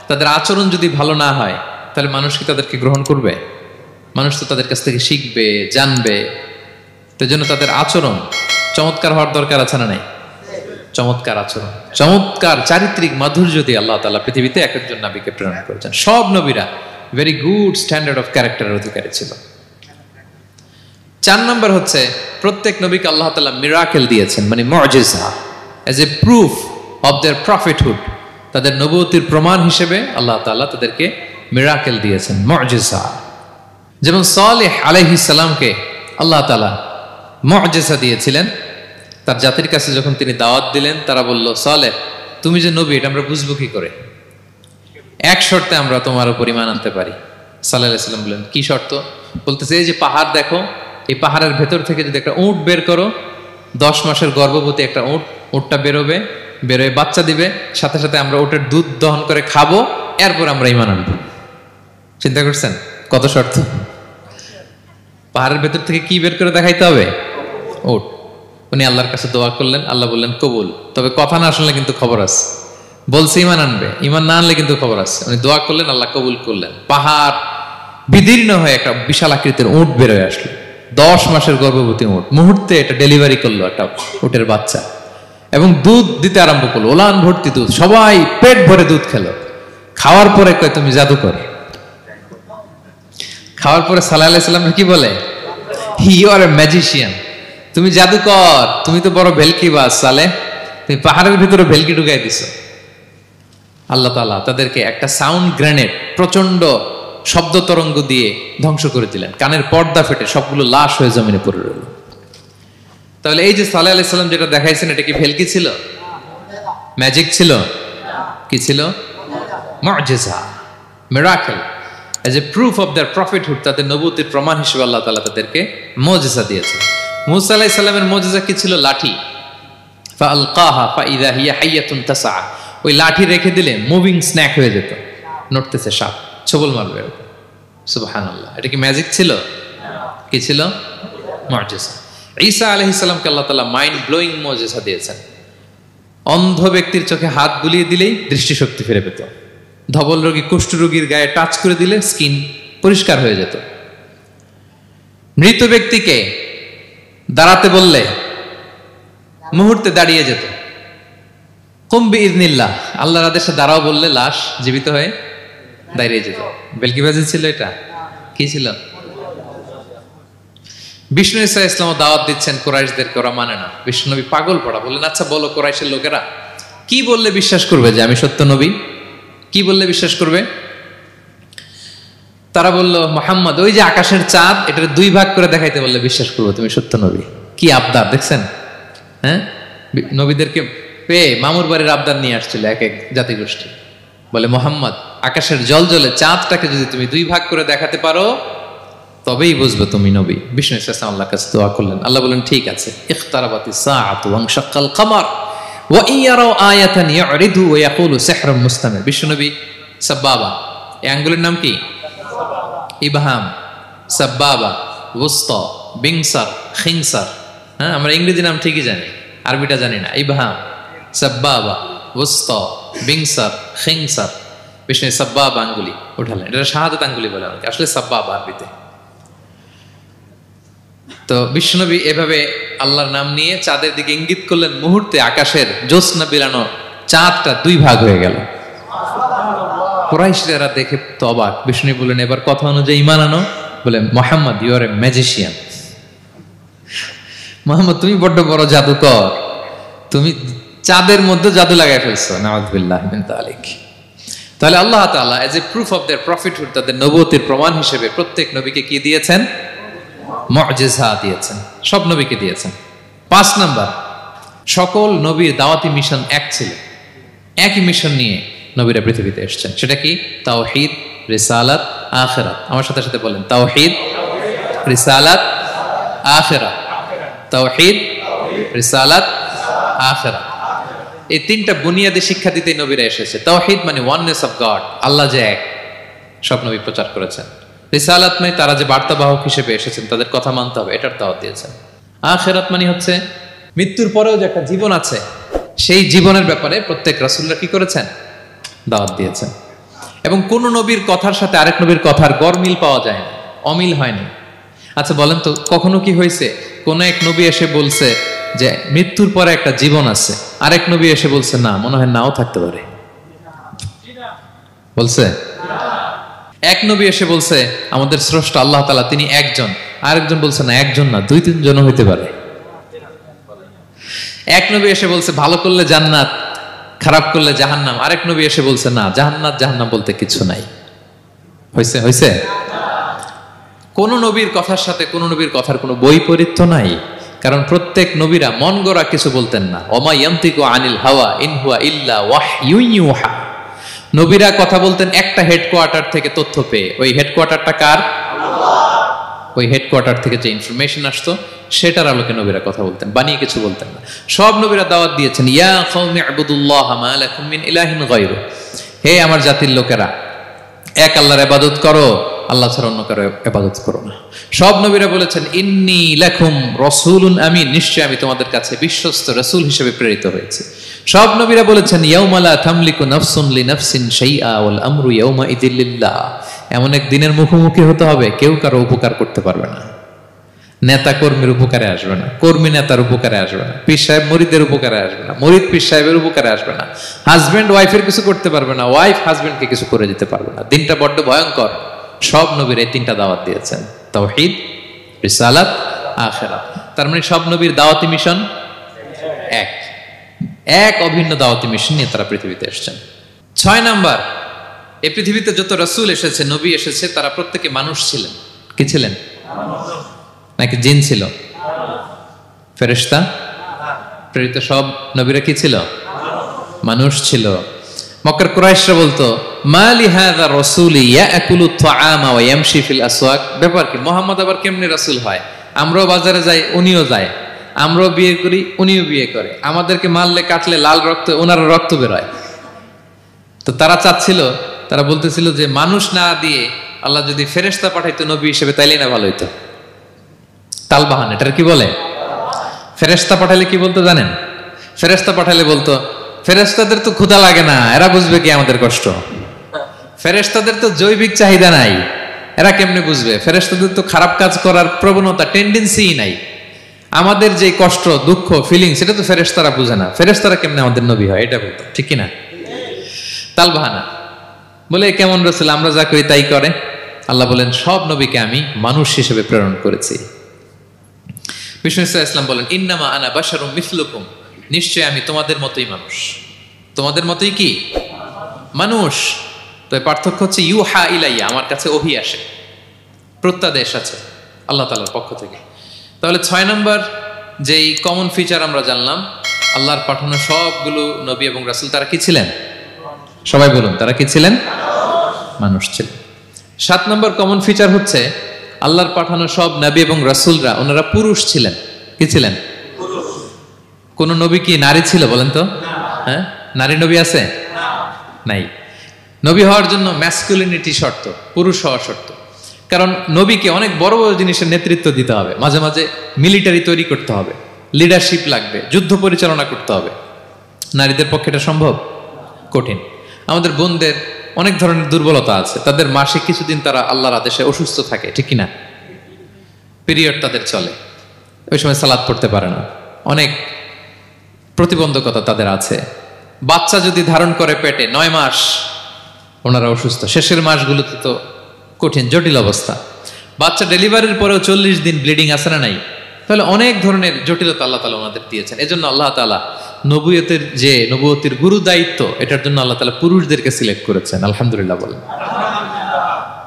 তাদের আচরণ যদি ভালো না হয়, তাহলে মানুষ কি তাদেরকে গ্রহণ করবে? মানুষ তো তাদের কাছ থেকে শিখবে, জানবে। তো জন্য তাদের আচরণ চমৎকার হওয়ার দরকার আছে না নাই? চমৎকার আচরণ, চমৎকার চারিত্রিক মাধুর্য দিয়ে আল্লাহ তাআলা পৃথিবীতে এক একজন নবীকে প্রেরণ করেছেন। সব নবীরা ভেরি গুড স্ট্যান্ডার্ড অফ ক্যারেক্টারের অধিকারী ছিল। 4 নম্বর হচ্ছে প্রত্যেক নবীকে আল্লাহ তাআলা মিরাকেল দিয়েছেন, মানে মুআজিজা, as a proof of their prophethood. তাদের নবুয়তির প্রমাণ হিসেবে আল্লাহ তাআলা তাদেরকে মিরাকেল দিয়েছেন, মুআজিজা। যেমন সালেহ আলাইহিস সালামকে আল্লাহ তাআলা মুআজিজা দিয়েছিলেন। তার জাতির কাছে যখন তিনি দাওয়াত দিলেন, তারা বলল, সালেহ তুমি যে নবী এটা আমরা বুঝবো কি করে? এক শর্তে আমরা তোমার উপর ঈমান আনতে পারি। সাল্লাল্লাহু আলাইহি ওয়াসাল্লাম বললেন, কি শর্ত? বলতেছে, এই যে পাহাড় দেখো, এই পাহাড়ের ভেতর থেকে যদি একটা উট বের করো, 10 মাসের গর্ভবতী একটা উটটা বেরোবে, বেরোয় বাচ্চা দিবে, সাথে সাথে আমরা উটের দুধ দহন করে খাবো, এরপর আমরা ঈমান আনবো। চিন্তা করছেন কত শর্ত? পাহাড়ের ভেতর থেকে কি বের করে দেখাইতে হবে? উট। উনি আল্লাহর কাছে দোয়া করলেন, আল্লাহ বললেন কবুল, তবে কথা না শুনলে কিন্তু খবর আছে। বলছে ঈমান আনবে, ঈমান না আনলে কিন্তু খবর আছে। উনি দোয়া করলেন, আল্লাহ কবুল করলেন। পাহাড় বিদীর্ণ হয়ে একটা বিশাল আকৃতির উট বের হয়ে আসলো, 10 মাসের গর্ভবতী উট। মুহূর্তে এটা ডেলিভারি করলো একটা উটের বাচ্চা, এবং দুধ দিতে আরম্ভ করলো, ওলান ভর্তি দুধ। সবাই পেট ভরে দুধ খেলো। খাওয়ার পরে কয়, তুমি জাদুকর। খাওয়ার পরে সাল্লাল্লাহু আলাইহি ওয়াসাল্লাম কি বলে? ইউ আর এ ম্যাজিশিয়ান, তুমি জাদুকর, তুমি তো বড় ভেলকিবাজ সালেহ, তুমি পাহাড়ের ভিতরে ভেলকি ঢুকাই দিছো। আল্লাহ তাআলা তাদেরকে একটা সাউন্ড গ্রেনেড, প্রচন্ড শব্দ তরঙ্গ দিয়ে ধ্বংস করে দিলেন। কানের পর্দা ফেটে সবগুলো লাশ হয়ে জমিনে পড়ে রইল। তাহলে এই যে সাল্লাল্লাহু আলাইহি ওয়াসাল্লাম যেটা দেখাইছেন, এটা কি ভেলকি ছিল? ম্যাজিক ছিল? কি ছিল? মুআজিজা, miracle, as a proof of their prophethood. তাদের নবুয়তির প্রমাণ হিসেবে আল্লাহ তাআলা তাদেরকে মুআজিজা দিয়েছেন। মূসা আলাইহিস সালামের মুআজিজা কি ছিল? লাঠি। ফাআলকাহা ফাইযা হিয়া হাইয়াতুন তাসআ। ওই লাঠি রেখে দিলে মুভিং স্ন্যাক হয়ে যেত, নড়তেছে সাপ, ছবল মারবে। সুবহানাল্লাহ। এটা কি ম্যাজিক ছিল? কি ছিল? মুআজিজা। ঈসা আলাইহিস সালামকে আল্লাহ তাআলা মাইন্ড ব্লোয়িং মুআজিজা দিয়েছেন। অন্ধ ব্যক্তির চোখে হাত বুলিয়ে দিলেই দৃষ্টিশক্তি ফিরে পেত। ধবল রোগী, কুষ্ঠ রোগীর গায়ে টাচ করে দিলে স্কিন পরিষ্কার হয়ে যেত। মৃত ব্যক্তিকে দাঁড়াতে বললে মুহূর্তে দাঁড়িয়ে যেত। কুম বিইযনিল্লাহ, আল্লাহর আদেশে দাঁড়াও বললে লাশ জীবিত হয়ে দাঁড়িয়ে যেত। বেলকিবাজি ছিল এটা? কি ছিল? বিষ্ণু ঈসা ইসলাম দাওয়াত দিচ্ছেন কুরাইশদেরকে, ওরা মানে না। বিষ্ণু নবী পাগল পড়া, বললেন, আচ্ছা বলো কুরাইশের লোকেরা কি বললে বিশ্বাস করবে যে আমি সত্য নবী? কি বললে বিশ্বাস করবে? তারা বলল, মুহাম্মদ ওই যে আকাশের চাঁদ, এটার 2 ভাগ করে দেখাইতে বললে বিশ্বাস করবো তুমি সত্য নবী। কি আবদার দেখছেন? হ্যাঁ, নবীদেরকে পেয়ে মামুর বাড়ির আবদার নিয়ে আসছিল এক এক জাতিগোষ্ঠী। বলে, মুহাম্মদ আকাশের জলজলে চাঁদটাকে যদি তুমি 2 ভাগ করে দেখাতে পারো তবেই বুঝবে তুমি নবী। বিষ্ণু ইসলাম আল্লাহর কাছে দোয়া করলেন, আল্লাহ বলেন, ঠিক আছে। ইখতারাবাতিস সাআতু ওয়ানশাক্কাল কমার ওয়া ইয়ারাউ আয়াতান ইয়ারিদু ওয়া ইয়াকুলু সিহরুম মুস্তামির। বিষ্ণু নবী সাব্বাবা, এই আঙ্গুলের নাম কি? ইবহাম, সাব্বাবা, ওয়ুসতা, বিংসার, খিনসার। হ্যাঁ, আমরা ইংরেজি নাম ঠিকই জানি, আরবিটা জানি না। ইবহাম, সাব্বাবা, ওয়ুসতা, বিংসার, খিনসার। বিষ্ণু সাব্বাবা আঙ্গুলি উঠালেন। এটা শাহাদাত আঙ্গুলি বলে, আসলে সাব্বাবা আরবিতে। তো বিশ্বনবী এভাবে আল্লাহর নাম নিয়ে চাঁদের দিকে ইঙ্গিত করলেন, মুহূর্তে আকাশের জ্যোৎস্না বিরানো চাঁদটা 2 ভাগ হয়ে গেল। কুরাইশরা দেখে তো অবাক। বিষ্ণু বললেন, এবার কথা অনুযায়ী ঈমান আনো। বলে, Muhammad, you are a magician. Muhammad, তুমি বড্ড বড় জাদুকর, তুমি চাঁদের মধ্যে জাদু লাগাই ফেলছো। নাউযুবিল্লাহ মিন যালিক। তাহলে আল্লাহ তাআলা age a proof of their prophethood, তাদের নবুয়তের প্রমাণ হিসেবে প্রত্যেক নবীকে কি দিয়েছেন? মুআজিজা দিয়েছেন, সব নবীকে দিয়েছেন। 5 নাম্বার, সকল নবীর দাওয়াতি মিশন এক ছিল, একই মিশন নিয়ে নবীরা পৃথিবীতে এসেছেন। সেটা কি? তাওহীদ, রিসালাত, আখিরাত। আমার সাথে সাথে বলেন, তাওহীদ, রিসালাত, আখিরাত। তাওহীদ, রিসালাত, আখিরাত। এই 3টা বুনিয়াদী শিক্ষা দিতে নবীরা এসেছে। তাওহীদ মানে ওয়াননেস অফ গড, আল্লাহ যে এক, সব নবী প্রচার করেছেন। রিসালাত মানে তারা যে বার্তাবাহক হিসেবে এসেছেন, তাদের কথা মানতে হবে, এটার দাওয়াত দিয়েছেন। আখিরাত মানে হচ্ছে মৃত্যুর পরেও যে একটা জীবন আছে, সেই জীবনের ব্যাপারে প্রত্যেক রাসূলরা কি করেছেন? দাওয়াত দিয়েছেন। এবং কোন নবীর কথার সাথে আরেক নবীর কথার গরমিল পাওয়া যায় না, অমিল হয়নি। আচ্ছা বলেন তো, কখনো কি হয়েছে কোন এক নবী এসে বলছে যে মৃত্যুর পরে একটা জীবন আছে, আরেক নবী এসে বলছে না, মনে হয় নাও থাকতে পারে? বলছে? এক নবী এসে বলছে আমাদের স্রষ্টা আল্লাহ তাআলা তিনি একজন, আরেকজন বলছে না, একজন না, 2-3 জন হইতে পারে। এক নবী এসে বলছে ভালো করলে জান্নাত, খারাপ করলে জাহান্নাম, আরেক নবী এসে বলছে না, জান্নাত জাহান্নাম বলতে কিছু নাই। হইছে? হইছে? কোন নবীর কথার সাথে কোন নবীর কথার কোনো বৈপরীত্য নাই, কারণ প্রত্যেক নবীরা মন গড়া কিছু বলতেন না। ওমা ইয়ান্তিকু আনিল হাওয়া ইন হুয়া ইল্লা ওয়াহয়ুন ইউহা। নবীরা কথা বলতেন একটা হেডকোয়ার্টার থেকে তথ্য পেয়ে। ওই হেডকোয়ার্টারটা কার? আল্লাহ। ওই হেডকোয়ার্টার থেকে যে ইনফরমেশন আসতো সেটার আলোকে নবীরা কথা বলতেন, বানিয়ে কিছু বলতেন না। সব নবীরা দাওয়াত দিয়েছেন, ইয়া কওমি ইবুদুল্লাহ মা লাকুম মিন ইলাহিন গায়রু। হে আমার জাতির লোকেরা, এক আল্লাহর ইবাদত করো, আল্লাহ ছাড়া অন্য কারো ইবাদত করো না। সব নবীরা বলেছেন ইন্নী লাকুম রাসূলুন আমিন, নিশ্চয়ই আমি তোমাদের কাছে বিশ্বস্ত রাসূল হিসেবে প্রেরিত হয়েছি। সব নবীরা বলেছেন ইয়াউমা লা তামলিকু নাফসুন লিনাফসিন শাইআ ওয়াল আমরু ইয়াউমা ইযিল লিল্লাহ। এমন এক দিনের মুখোমুখি হতে হবে, কেউ কারো উপকার করতে পারবে না। নেতা কর্মীর উপকারে আসবে না, কর্মী নেতার উপকারে আসবে না, পীর সাহেব মুরিদের উপকারে আসবে না, মুরিদ পীর সাহেবের উপকারে আসবে না, হাজবেন্ড ওয়াইফের কিছু করতে পারবে না, ওয়াইফ হাজবেন্ডকে কিছু করে দিতে পারবে না। দিনটা বড্ড ভয়ঙ্কর। সব নবীর এই 3টা দাওয়াত দিয়েছেন, তাওহীদ, রিসালাত, আখিরাত। তার মানে সব নবীর দাওয়াতি মিশন এক অভিন্ন দাওয়াতি মিশন নিয়ে তারা পৃথিবীতে এসেছেন। 6 নাম্বার, এই পৃথিবীতে যত রাসূল এসেছে, নবী এসেছে, তারা প্রত্যেকে মানুষ ছিলেন। কি ছিলেন? নাকি জিন ছিল? ফেরেশতা? প্রেরিত সব নবীরা কি ছিল? মানুষ ছিল। মক্কার কুরাইশরা বলতো মা লিহাযা রাসূলি ইয়াকুলু আত-তাআমা ওয়া ইয়ামশি ফিল আসওয়াক। ব্যাপার কি, মুহাম্মদ আবার কেমনে রাসূল হয়? আমরাও বাজারে যাই, উনিও যায়, আমরাও বিয়ে করি, উনিও বিয়ে করে, আমাদেরকে মারলে কাটলে লাল রক্ত, ওনারও রক্ত বের হয়। তো তারা চাচ্ছিল, তারা বলতেছিল যে মানুষ না দিয়ে আল্লাহ যদি ফেরেশতা পাঠাইতো নবী হিসেবে, তাইলেই না ভালো হইতো। তালবাহান, এটার কি বলে? ফেরেশতা পাঠালে কি বলতো জানেন? ফেরেশতা পাঠালে বলতো ফেরেশতাদের তো ক্ষুধা লাগে না, এরা বুঝবে কি আমাদের কষ্ট? ফেরেশতাদের তো জৈবিক চাহিদা নাই, এরা কেমনে বুঝবে? ফেরেশতাদের তো খারাপ কাজ করার প্রবণতা, টেন্ডেন্সি নাই। আমাদের যে কষ্ট, দুঃখ, ফিলিং, সেটা তো ফেরেশতারা বুঝে না। ফেরেশতারা কেমনে আমাদের নবী হয়? এটা বলতো, ঠিক কিনা? তালবাহানা বলে কেমন রাসূল, আমরা যা করি তাই করে। আল্লাহ বলেন সব নবীকে আমি মানুষ হিসেবে প্রেরণ করেছি। বিষ্ণু ইসলাম বলেন ইন্নামা আনা বাশারুম মিসলুকুম, নিশ্চয় আমি তোমাদের মতোই মানুষ। তোমাদের মতোই কি মানুষ। তো পার্থক্য হচ্ছে ইউহা ইলাইয়া, আমার কাছে ওহী আসে, প্রত্যাদেশ আছে আল্লাহ তাআলার পক্ষ থেকে। তাহলে 6 নম্বর যেই কমন ফিচার আমরা জানলাম, আল্লাহর পাঠানো সবগুলো নবী এবং রাসূল তারা কি ছিলেন? সবাই বলুন, তারা কি ছিলেন? মানুষ ছিলেন। 7 নম্বর কমন ফিচার হচ্ছে আল্লাহর পাঠানো সব নবী এবং রাসূলরা ওনারা পুরুষ ছিলেন। কি ছিলেন? কোন নবী কি নারী ছিল বলেন তো? হ্যাঁ, নারী নবী আছে? নাই। নবী হওয়ার জন্য ম্যাসকুলিনিটি শর্ত, পুরুষ হওয়া শর্ত। কারণ নবীকে অনেক বড় বড় জিনিসের নেতৃত্ব দিতে হবে, মাঝে মাঝে মিলিটারি তৈরি করতে হবে, লিডারশিপ লাগবে, যুদ্ধ পরিচালনা করতে হবে। নারীদের পক্ষে এটা সম্ভব? কঠিন। আমাদের বোনদের অনেক ধরনের দুর্বলতা আছে, তাদের মাসে কিছুদিন তারা আল্লাহর আদেশে অসুস্থ থাকে, ঠিক কিনা? পিরিয়ড তাদের চলে, ওই সময় সালাত পড়তে পারে না, অনেক প্রতিবন্ধকতা তাদের আছে। বাচ্চা যদি ধারণ করে পেটে 9 মাস, ওনারা অসুস্থ। শেষের মাসগুলোতে তো কঠিন জটিল অবস্থা। বাচ্চা ডেলিভারির পরেও 40 দিন ব্লিডিং আছে না নাই? তাহলে অনেক ধরনের জটিলতা আল্লাহ তাআলা ওনাদের দিয়েছেন। এজন্য আল্লাহ তাআলা নবুয়তের গুরু দায়িত্ব, এটার জন্য আল্লাহ তাআলা পুরুষদেরকে সিলেক্ট করেছেন। আলহামদুলিল্লাহ বলেন।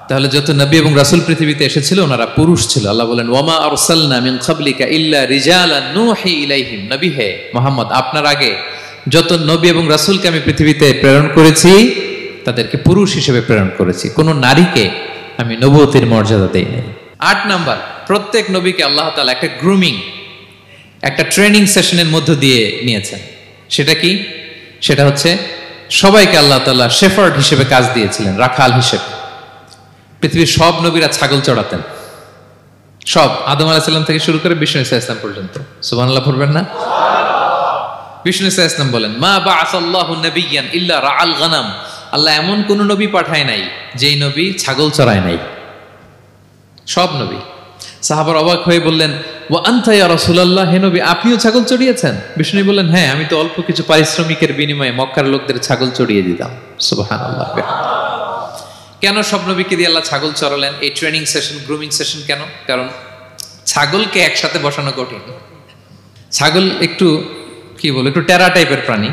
তাহলে যত নবী এবং রাসূল পৃথিবীতে এসেছিল ওনারা পুরুষ ছিল। আল্লাহ বলেন, ওয়ামা আরসালনা মিন ক্বাবলিকা ইল্লা রিজালান নূহি ইলাইহিম। নবী হে মুহাম্মদ, আপনার আগে যত নবী এবং রাসূলকে আমি পৃথিবীতে প্রেরণ করেছি তাদেরকে পুরুষ হিসেবে প্রেরণ করেছি, কোনো নারীকে আমি নবুয়তের মর্যাদা দেই নাই। 8 নাম্বার, প্রত্যেক নবীকে আল্লাহ তাআলা একটা গ্রুমিং, একটা ট্রেনিং সেশনের মধ্য দিয়ে নিয়েছেন। সেটা কি? সেটা হচ্ছে সবাইকে আল্লাহ তাআলা শেফার্ড হিসেবে কাজ দিয়েছিলেন, রাখাল হিসেবে। পৃথিবীর সব নবীরা ছাগল চড়াতেন, সব, আদম আলাইহিস সালাম থেকে শুরু করে বিষ্ণু ইসা ইসলাম পর্যন্ত। সুবহানাল্লাহ পড়বেন না? বিষ্ণু ইসা ইসলাম বলেন, মা বাআসাল্লাহু নাবিয়্যান ইল্লা রাআল গানাম। আল্লাহ এমন কোন নবী পাঠায় নাই যেই নবী ছাগল চড়ায় নাই, সব নবী। সাহাবারা অবাক হয়ে বললেন, ওয়া আনতা ইয়া রাসূলুল্লাহ, হে নবী আপনিও ছাগল চড়িয়েছেন? বিষ্ণু বললেন, হ্যাঁ, আমি তো অল্প কিছু পারিশ্রমিকের বিনিময়ে মক্কার লোকদের ছাগল চড়িয়ে দিতাম। সুবহানাল্লাহ। কেন সব নবীকে দিয়ে আল্লাহ ছাগল চড়ালেন? এই ট্রেনিং সেশন, গ্রুমিং সেশন কেন? কারণ ছাগলকে একসাথে বসানো কঠিন। ছাগল একটু কি বলে, একটু টেরা টাইপের প্রাণী,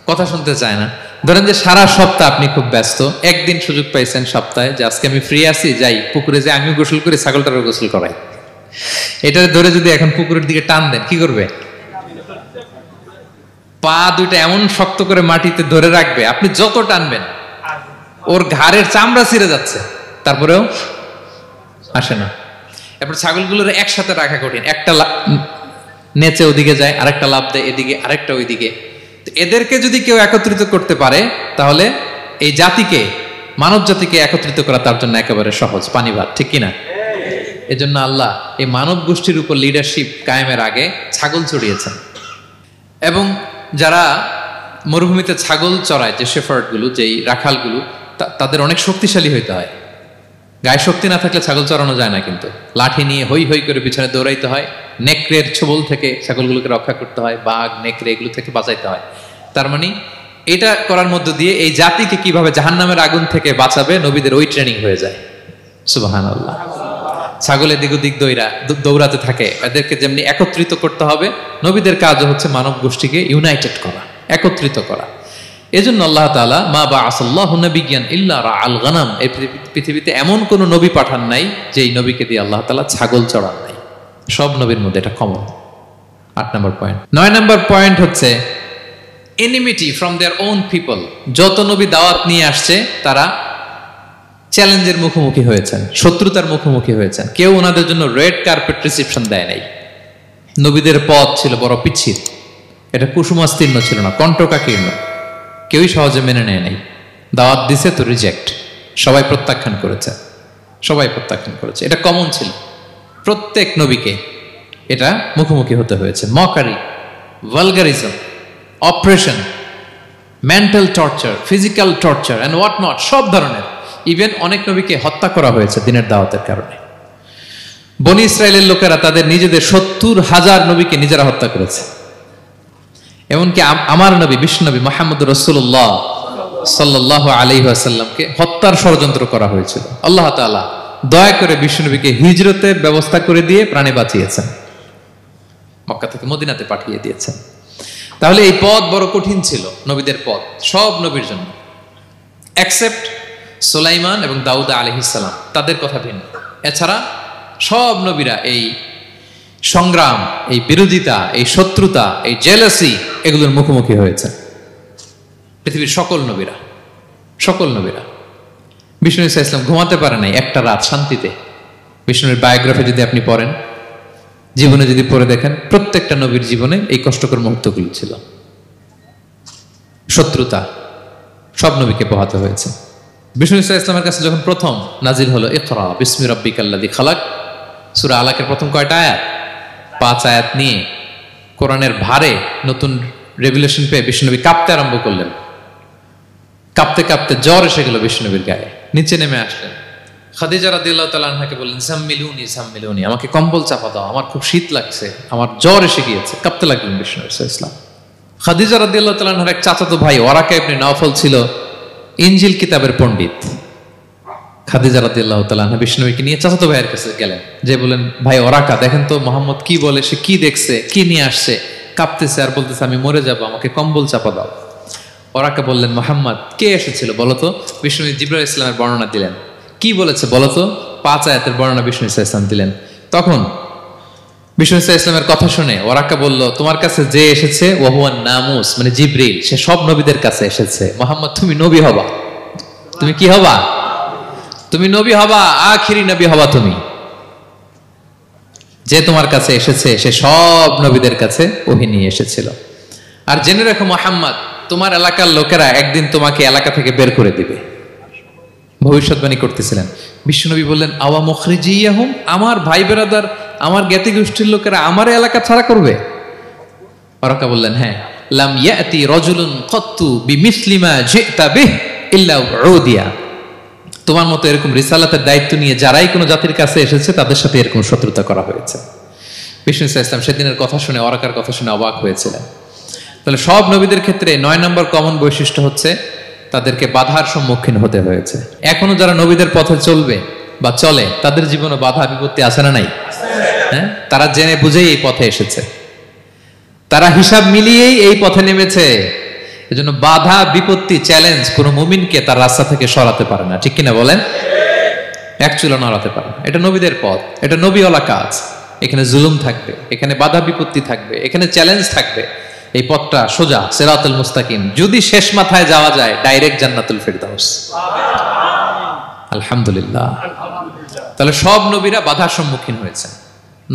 কথা শুনতে চায় না। ধরেন যে সারা সপ্তাহ আপনি খুব ব্যস্ত, একদিন সুযোগ পাইছেন সপ্তাহে যে আজকে আমি ফ্রি আছি, যাই পুকুরে যে আমিও গোসল করি, ছাগলটারও গোসল করাই। এটা ধরে যদি এখন পুকুরের দিকে টান দেন, কি করবে? পা দুইটা এমন শক্ত করে মাটিতে ধরে রাখবে, আপনি যত টানবেন ওর ঘাড়ের চামড়া ছিঁড়ে যাচ্ছে, তারপরেও আসে না। এরপর ছাগলগুলোর একসাথে রাখা কঠিন, একটা নেচে ওদিকে যায়, আরেকটা লাফ দেয় এদিকে, আরেকটা ওইদিকে। এদেরকে যদি কেউ একত্রিত করতে পারে তাহলে এই জাতিকে, মানব জাতিকে একত্রিত করা তার জন্য একেবারে সহজ, পানি ভাত, ঠিক কিনা? এজন্য আল্লাহ এই মানব গোষ্ঠীর উপর লিডারশিপ কায়েমের আগে ছাগল চড়িয়েছেন। এবং যারা মরুভূমিতে ছাগল চড়ায়, যে শেফার্ডগুলো, যেই রাখালগুলো, তাদের অনেক শক্তিশালী হইতে হয়। গায়ে শক্তি না থাকলে ছাগল চড়ানো যায় না, কিন্তু লাঠি নিয়ে হই হই করে পিছনে দৌড়াইতে হয়, নেকড়ের ছোবল থেকে ছাগলগুলোকে রক্ষা করতে হয়, বাঘ নেকড়ে এগুলো থেকে বাঁচাইতে হয়। তার মানে এটা করার মধ্য দিয়ে এই জাতিকে কিভাবে জাহান্নামের আগুন থেকে বাঁচাবে নবীদের ওই ট্রেনিং হয়ে যায়। সুবহানাল্লাহ। ছাগল এদিক ওদিক দৌড়াতে থাকে, এদেরকে যেমনি একত্রিত করতে হবে, নবীদের কাজও হচ্ছে মানব গোষ্ঠীকে ইউনাইটেড করা, একত্রিত করা। এজন্য আল্লাহ তাআলা মা বাআসাল্লাহু নাবিয়্যান ইল্লা রাআল গানাম, এই পৃথিবীতে এমন কোন নবী পাঠান নাই যেই নবীকে দিয়ে আল্লাহ তাআলা ছাগল চড়ান নাই। সব নবীর মধ্যে এটা কমন। 8 নম্বর পয়েন্ট। 9 নম্বর পয়েন্ট হচ্ছে enmity from their own people. যত নবী দাওয়াত নিয়ে আসছে তারা চ্যালেঞ্জের মুখোমুখি হয়েছেন, শত্রুতার মুখোমুখি হয়েছেন। কেউ ওনাদের জন্য রেড কার্পেট রিসেপশন দেয় নাই। নবীদের পথ ছিল বড় পিচ্ছিল, এটা কুসুমাস্তীর্ণ ছিল না, কণ্টকাকীর্ণ। কেউই সহজে মেনে নেয় নাই। দাওয়াত দিছে তো রিজেক্ট, সবাই প্রত্যাখ্যান করেছে, সবাই প্রত্যাখ্যান করেছে। এটা কমন ছিল, প্রত্যেক নবীকে এটা মুখোমুখি হতে হয়েছে। Mockery, vulgarism, oppression, mental torture, physical torture and what not, সব ধরনের। ইভেন অনেক নবীকে হত্যা করা হয়েছে দিনের দাওয়াতের কারণে। বনি ইসরায়েলের লোকেরা তাদের নিজেদের 70,000 নবীকে নিজেরা হত্যা করেছে। এমনকি আমার নবী বিশ্বনবী মুহাম্মদ রাসূলুল্লাহ সাল্লাল্লাহু আলাইহি ওয়াসাল্লামকে হত্যার ষড়যন্ত্র করা হয়েছিল। আল্লাহ তাআলা দয়া করে বিশ্বনবীকে হিজরতের ব্যবস্থা করে দিয়ে প্রাণে বাঁচিয়েছেন, মক্কা থেকে মদিনাতে পাঠিয়ে দিয়েছেন। তাহলে এই পথ বড় কঠিন ছিল, নবীদের পথ, সব নবীর জন্য, এক্সেপ্ট সুলাইমান এবং দাউদ আলাইহিস সালাম, তাদের কথা ভিন্ন। এছাড়া সব নবীরা এই সংগ্রাম, এই বিরোধিতা, এই শত্রুতা, এই জেলাসি, এগুলোর মুখোমুখি হয়েছে পৃথিবীর সকল নবীরা, সকল নবীরা। বিষ্ণু ইসা ইসলাম ঘুমাতে পারে নাই একটা রাত শান্তিতে। বিষ্ণুর বায়োগ্রাফি যদি আপনি পড়েন, জীবনে যদি পড়ে দেখেন, প্রত্যেকটা নবীর জীবনে এই কষ্টকর মুহূর্তগুলো ছিল। শত্রুতা সব নবীকে পোহাতে হয়েছে। বিষ্ণু ইসা ইসলামের কাছে যখন প্রথম নাজিল হলো ইকরা বিসমি রাব্বিকাল্লাযী খালাক, সূরা আলাকের প্রথম কয়টা আয়াত? 5 আয়াত নিয়ে কোরআনের ভারে নতুন রেভেলেশন পেয়ে বিষ্ণুনবী কাঁপতে আরম্ভ করলেন। কাঁপতে কাঁপতে জ্বর এসে গেল বিষ্ণুনবীর গায়ে, নিচে নেমে আসলেন। খাদিজা রাদিয়াল্লাহু তাআলা আনহাকে বললেন, জাম্মিলুনি জাম্মিলুনি, আমাকে কম্বল চাপা দাও, আমার খুব শীত লাগছে, আমার জ্বর এসে গিয়েছে। কাঁপতে লাগলেন বিষ্ণু ইসলাম। খাদিজা রাদিয়াল্লাহু তাআলা আনহার এক চাচাতো ভাই ওরাকা ইবনে নওফল ছিল ইনজিল কিতাবের পণ্ডিত। খাদিজা রাদিয়াল্লাহু তাআলা আনহা বিষ্ণুকে নিয়ে চাচাতো ভাইয়ের কাছে গেলেন, যে বলেন, ভাই ওরাকা, দেখেন তো মোহাম্মদ কি বলে, সে কি দেখছে, কি নিয়ে আসছে, কাঁপতেছে আর বলতেছে আমি মরে যাব, আমাকে কম্বল চাপা দাও। ওরাকা বললেন, মোহাম্মদ কে এসেছিল বলতো? বিষ্ণু জিবরাইল ইসলামের বর্ণনা দিলেন। কি বলেছে বলতো? 5 আয়াতের বর্ণনা বিষ্ণু ইসলাম দিলেন। তখন বিষ্ণু ইসলামের কথা শুনে ওরাকা বলল, তোমার কাছে যে এসেছে ওয়াহুয়ান নামুস, মানে জিবরিল, সে সব নবীদের কাছে এসেছে। মোহাম্মদ তুমি নবী হবা, তুমি কি হবা? তুমি নবী হবা, আখিরি নবী হবা তুমি। যে তোমার কাছে এসেছে সে সব নবীদের কাছে ওহী নিয়ে এসেছিল। আর জেনে রাখো মোহাম্মদ, তোমার এলাকার লোকেরা একদিন তোমাকে এলাকা থেকে বের করে দিবে। ভবিষ্যৎবাণী করতেছিলেন। বিশ্বনবী বললেন, আওয়া মুখরিজিয়াহুম, আমার ভাই বেরাদার, আমার জ্ঞাতি গোষ্ঠীর লোকেরা আমার এলাকা ছাড়া করবে? ওরাকা বললেন, হ্যাঁ। লাম ইয়াতি রাজুলুন ক্বাত্তু বিমিসলি মা জিতা বিহি ইল্লা উদিয়া, তোমার মতো এরকম রিসালাতের দায়িত্ব নিয়ে যারাই কোনো জাতির কাছে এসেছে তাদের সাথে এরকম শত্রুতা করা হয়েছে। বিষ্ণু ইসলাম সেদিনের কথা শুনে, ওরাকার কথা শুনে অবাক হয়েছিলেন। তাহলে সব নবীদের ক্ষেত্রে 9 নম্বর কমন বৈশিষ্ট্য হচ্ছে তাদেরকে বাধার সম্মুখীন হতে হয়েছে। এখনো যারা নবীদের পথে চলবে বা চলে, তাদের জীবনে বাধা বিপত্তি আছে না নাই? হ্যাঁ, তারা জেনে বুঝেই এই পথে এসেছে, তারা হিসাব মিলিয়েই এই পথে নেমেছে। এজন্য বাধা বিপত্তি চ্যালেঞ্জ কোন মুমিনকে তার রাস্তা থেকে সরাতে পারে না, ঠিক কিনা বলেন? এক চুলো নড়াতে পারে না। এটা নবীদের পথ, এটা নবীওয়ালা কাজ। এখানে জুলুম থাকবে, এখানে বাধা বিপত্তি থাকবে, এখানে চ্যালেঞ্জ থাকবে। এই পথটা সোজা, সিরাতুল মুস্তাকিম। যদি শেষ মাথায় যাওয়া যায়, ডাইরেক্ট জান্নাতুল ফিরদাউস। আলহামদুলিল্লাহ। তাহলে সব নবীরা বাধার সম্মুখীন হয়েছে।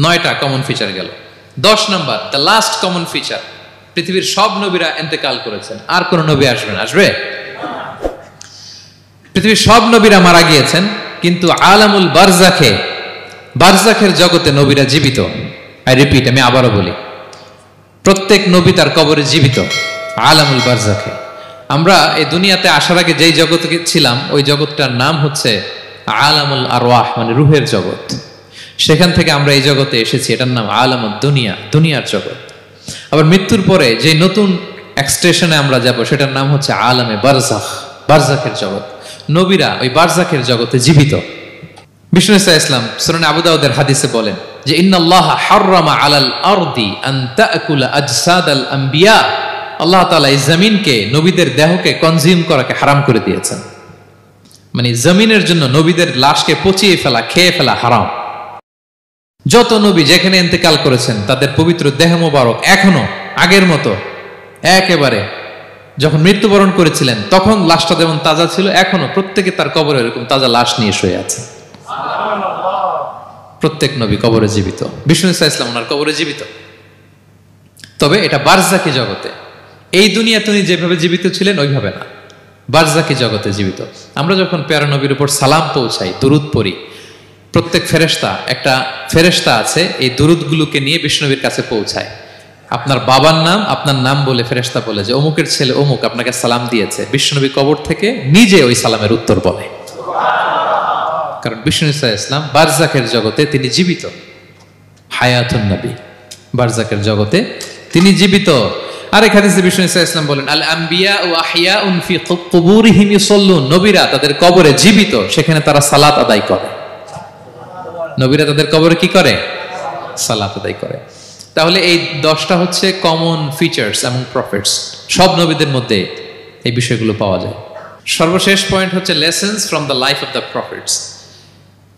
9টা কমন ফিচার গেল। 10 নম্বর, দ্য লাস্ট কমন ফিচার, পৃথিবীর সব নবীরা ইন্তেকাল করেছেন, আর কোন নবী আসবে না। আসবে? পৃথিবীর সব নবীরা মারা গিয়েছেন, কিন্তু আলামুল বারজাখে, বারজাখের জগতে নবীরা জীবিত। আই রিপিট, আমি আবারও বলি, প্রত্যেক নবী তার কবরে জীবিত। আলামুল বারজাখে। আমরা এই দুনিয়াতে আসার আগে যেই জগতে ছিলাম, ওই জগৎটার নাম হচ্ছে আলামুল আরওয়াহ, মানে রুহের জগৎ। সেখান থেকে আমরা এই জগতে এসেছি, এটার নাম আলামুদ দুনিয়া, দুনিয়ার জগৎ। আবার মৃত্যুর পরে যে নতুন এক্সটেশনে আমরা যাব, সেটার নাম হচ্ছে আলামে বারজাখ, বারজাখের জগৎ। নবীরা ওই বারজাখের জগতে জীবিত। বিষ্ণু ইসলাম সুনানে আবু দাউদের হাদিসে বলেন যে, ইন্নাল্লাহা হাররামা আলাল আরদি আন তাকুলা আজসাদাল আম্বিয়া, আল্লাহ তাআলা এই জমিনকে, নবীদের দেহকে কনজিউম করাকে হারাম করে দিয়েছেন। মানে জমিনের জন্য নবীদের লাশকে পচিয়ে ফেলা, খেয়ে ফেলা হারাম। যত নবী যেখানে ইন্তেকাল করেছেন, তাদের পবিত্র দেহ মোবারক এখনো আগের মতো একেবারে যখন মৃত্যুবরণ করেছিলেন তখন লাশটা যেমন তাজা ছিল, এখনো প্রত্যেকে তার কবরে এরকম তাজা লাশ নিয়ে শুয়ে আছে। প্রত্যেক নবী কবরে জীবিত। বিষ্ণু ইসলাম ওনার কবরে জীবিত। তবে এটা বারজাকি জগতে। এই দুনিয়া তিনি যেভাবে জীবিত ছিলেন ওইভাবে না, বারজাকি জগতে জীবিত। আমরা যখন প্যারা নবীর উপর সালাম পৌঁছাই, দুরুদ পড়ি, প্রত্যেক ফেরেশতা, একটা ফেরেশতা আছে এই দুরুদগুলোকে নিয়ে বিষ্ণুবীর কাছে পৌঁছায়। আপনার বাবার নাম, আপনার নাম বলে ফেরেশতা বলে যে অমুকের ছেলে অমুক আপনাকে সালাম দিয়েছে। বিষ্ণুবী কবর থেকে নিজে ওই সালামের উত্তর বলে, কারণ বিষ্ণু ইসলাম বারজাকের জগতে তিনি জীবিত। হায়াতুন নবী, বারজাকের জগতে তিনি জীবিত। আরেক হাদিসে বিষ্ণু ইসলাম বলেন, আল আম্বিয়া ও আহিয়াউন ফি কুবুরিহিম ইউসাল্লুন, নবীরা তাদের কবরে জীবিত, সেখানে তারা সালাত আদায় করে। নবীরা তাদের কবরে কি করে? সালাত আদায় করে। তাহলে এই 10টা হচ্ছে কমন ফিচার্স এবং প্রফিটস। সব নবীদের মধ্যে এই বিষয়গুলো পাওয়া যায়। সর্বশেষ পয়েন্ট হচ্ছে lessons from the life of the profits.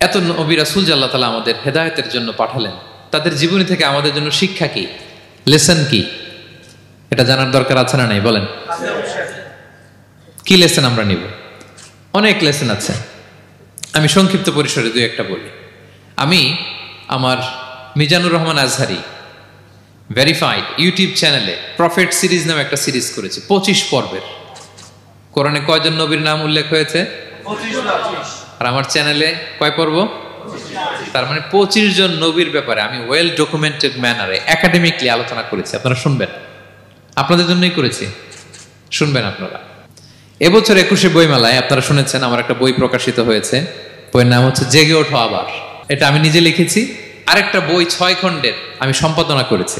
এত নবী রাসূল যে আল্লাহ তাআলা আমাদের হেদায়েতের জন্য পাঠালেন, তাদের জীবনী থেকে আমাদের জন্য শিক্ষা কি, লেসন কি, এটা জানার দরকার আছে না নাই? বলেন, কি লেসন আমরা নিব? অনেক লেসন আছে। আমি সংক্ষিপ্ত পরিসরে 2-1টা বলি। আমি আমার মিজানুর রহমান আজহারি ভেরিফাইড ইউটিউব চ্যানেলে প্রফেট সিরিজ নামে একটা সিরিজ করেছি, 25 পর্বের। কোরআনে কয়জন নবীর নাম উল্লেখ হয়েছে? 25। আর আমার চ্যানেলে কয় পর্ব? তার মানে 25 জন নবীর ব্যাপারে আমি ওয়েল ডকুমেন্টেড ম্যানারে একাডেমিকলি আলোচনা করেছি। আপনারা শুনবেন, আপনাদের জন্যই করেছি, শুনবেন আপনারা। এবছর 21শে বইমেলায় আপনারা শুনেছেন আমার একটা বই প্রকাশিত হয়েছে, বইয়ের নাম হচ্ছে জেগে ওঠো আবার। এটা আমি নিজে লিখেছি। আরেকটা বই 6 খণ্ডের আমি সম্পাদনা করেছি,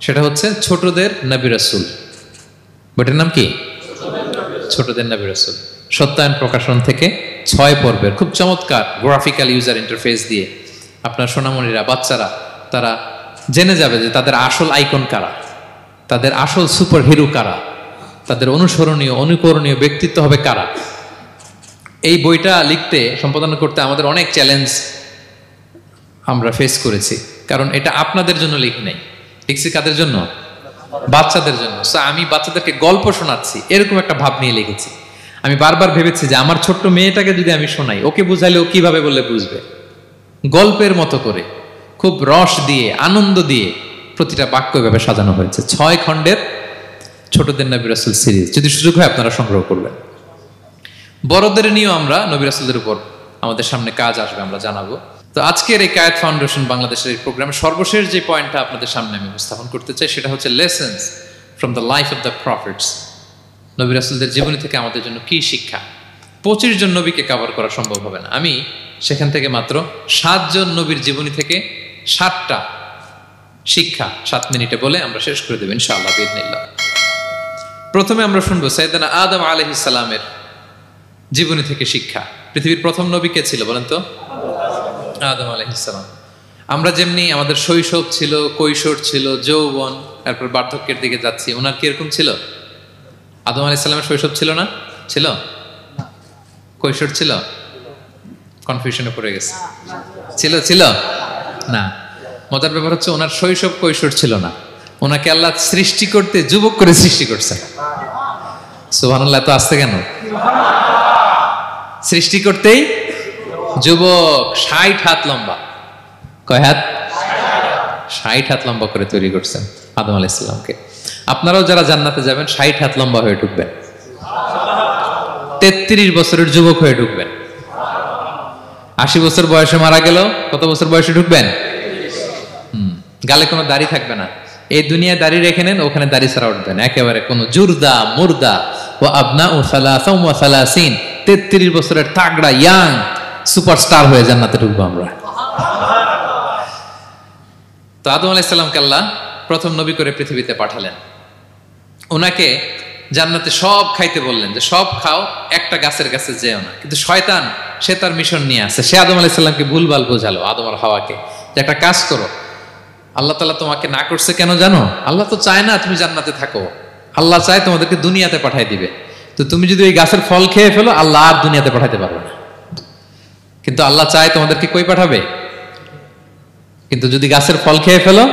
সেটা হচ্ছে ছোটদের নবী রাসূল। বইটার নাম কি? ছোটদের নবী রাসূল। সত্যায়ন প্রকাশন থেকে 6 পর্বের খুব চমৎকার গ্রাফিক্যাল ইউজার ইন্টারফেস দিয়ে আপনার সোনামণিরা, বাচ্চারা তারা জেনে যাবে যে তাদের আসল আইকন কারা, তাদের আসল সুপার হিরো কারা, তাদের অনুসরণীয় অনুকরণীয় ব্যক্তিত্ব হবে কারা। এই বইটা লিখতে, সম্পাদনা করতে আমাদের অনেক চ্যালেঞ্জ আমরা ফেস করেছি, কারণ এটা আপনাদের জন্য লিখি নাই, লিখছি কাদের জন্য? বাচ্চাদের জন্য। সো আমি বাচ্চাদেরকে গল্প শোনাচ্ছি এরকম একটা ভাব নিয়ে লিখেছি। আমি বারবার ভেবেছি যে আমার ছোট্ট মেয়েটাকে যদি আমি শোনাই, ওকে বুঝাইলে ও কিভাবে বললে বুঝবে। গল্পের মতো করে খুব রস দিয়ে, আনন্দ দিয়ে প্রতিটা বাক্য এভাবে সাজানো হয়েছে। 6 খণ্ডের ছোটদের নবী রাসূল সিরিজ। যদি সুযোগ হয় আপনারা সংগ্রহ করবেন। বড়দের নিয়েও আমরা নবী রাসূলদের উপর আমাদের সামনে কাজ আসবে, আমরা জানাবো। তো আজকের এই কায়েত ফাউন্ডেশন বাংলাদেশের এই প্রোগ্রামে সর্বশেষ যে পয়েন্টটা আপনাদের সামনে আমি উপস্থাপন করতে চাই, সেটা হচ্ছে lessons from the life of the profits. নবী রাসূলদের জীবনী থেকে আমাদের জন্য কি শিক্ষা। 25 জন নবীকে কভার করা সম্ভব হবে না। আমি সেখান থেকে মাত্র 7 জন নবীর জীবনী থেকে 7টা শিক্ষা 7 মিনিটে বলে আমরা শেষ করে দেব ইনশাআল্লাহ বিইذنিল্লাহ। প্রথমে আমরা শুনবো সাইয়েদনা আদম আলাইহিস সালামের জীবনী থেকে শিক্ষা। পৃথিবীর প্রথম নবী কে ছিল বলেন তো? আদম আলাইহিস সালাম। আমরা যেমনি আমাদের শৈশব ছিল, কৈশোর ছিল, যৌবন, তারপর বার্ধক্যের দিকে যাচ্ছি, ওনার কি এরকম ছিল? আদম আলাইহিস সালামের শৈশব ছিল না? ছিল? কৈশোর ছিল? কনফিউশনে পড়ে গেছে। ছিল? ছিল না। মজার ব্যাপার হচ্ছে ওনার শৈশব কৈশোর ছিল না, ওনাকে আল্লাহ সৃষ্টি করতে যুবক করে সৃষ্টি করছে। সুবহানাল্লাহ। তো আসতে কেন? সৃষ্টি করতেই যুবক, 60 হাত লম্বা। কয় হাত? 60 হাত লম্বা করে তৈরি করছেন আদম আলাইহিস সালামকে। আপনারাও যারা জান্নাতে যাবেন 60 হাত লম্বা হয়ে ঢুকবেন, 33 বছরের যুবক হয়ে ঢুকবেন। 80 বছর বয়সে মারা গেল, কত বছর বয়সে ঢুকবেন? গালে কোনো দাড়ি থাকবে না। এই দুনিয়ায় দাড়ি রেখে নেন, ওখানে দাড়ি ছাড়া উঠবেন একেবারে কোনো জুরদা মুর্দা। ও আবনা ও সালাসাম ওয়া সালাসিন, 33 বছরের তাগড়া ইয়াং সুপারস্টার হয়ে জান্নাতে ঢুকবো আমরা। তো আদম আলাইহিস সালামকে আল্লাহ প্রথম নবী করে পৃথিবীতে পাঠালেন। ওনাকে জান্নাতে সব খাইতে বললেন যে সব খাও, একটা গাছের কাছে যেও না। কিন্তু শয়তান সে তার মিশন নিয়ে আসে। সে আদম আলাইহিস সালামকে ভুলভাল বোঝালো, আদম আর হাওয়াকে, যে একটা কাজ করো, আল্লাহ তাআলা তোমাকে না করছে কেন জানো? আল্লাহ তো চায় না তুমি জান্নাতে থাকো, আল্লাহ চায় তোমাদেরকে দুনিয়াতে পাঠাই দিবে। তো তুমি যদি ওই গাছের ফল খেয়ে ফেলো, আল্লাহ আর দুনিয়াতে পাঠাতে পারবে না। কিন্তু আল্লাহ চায় তোমাদেরকে কই পাঠাবে? কিন্তু যদি গাছের ফল খেয়ে ফেলো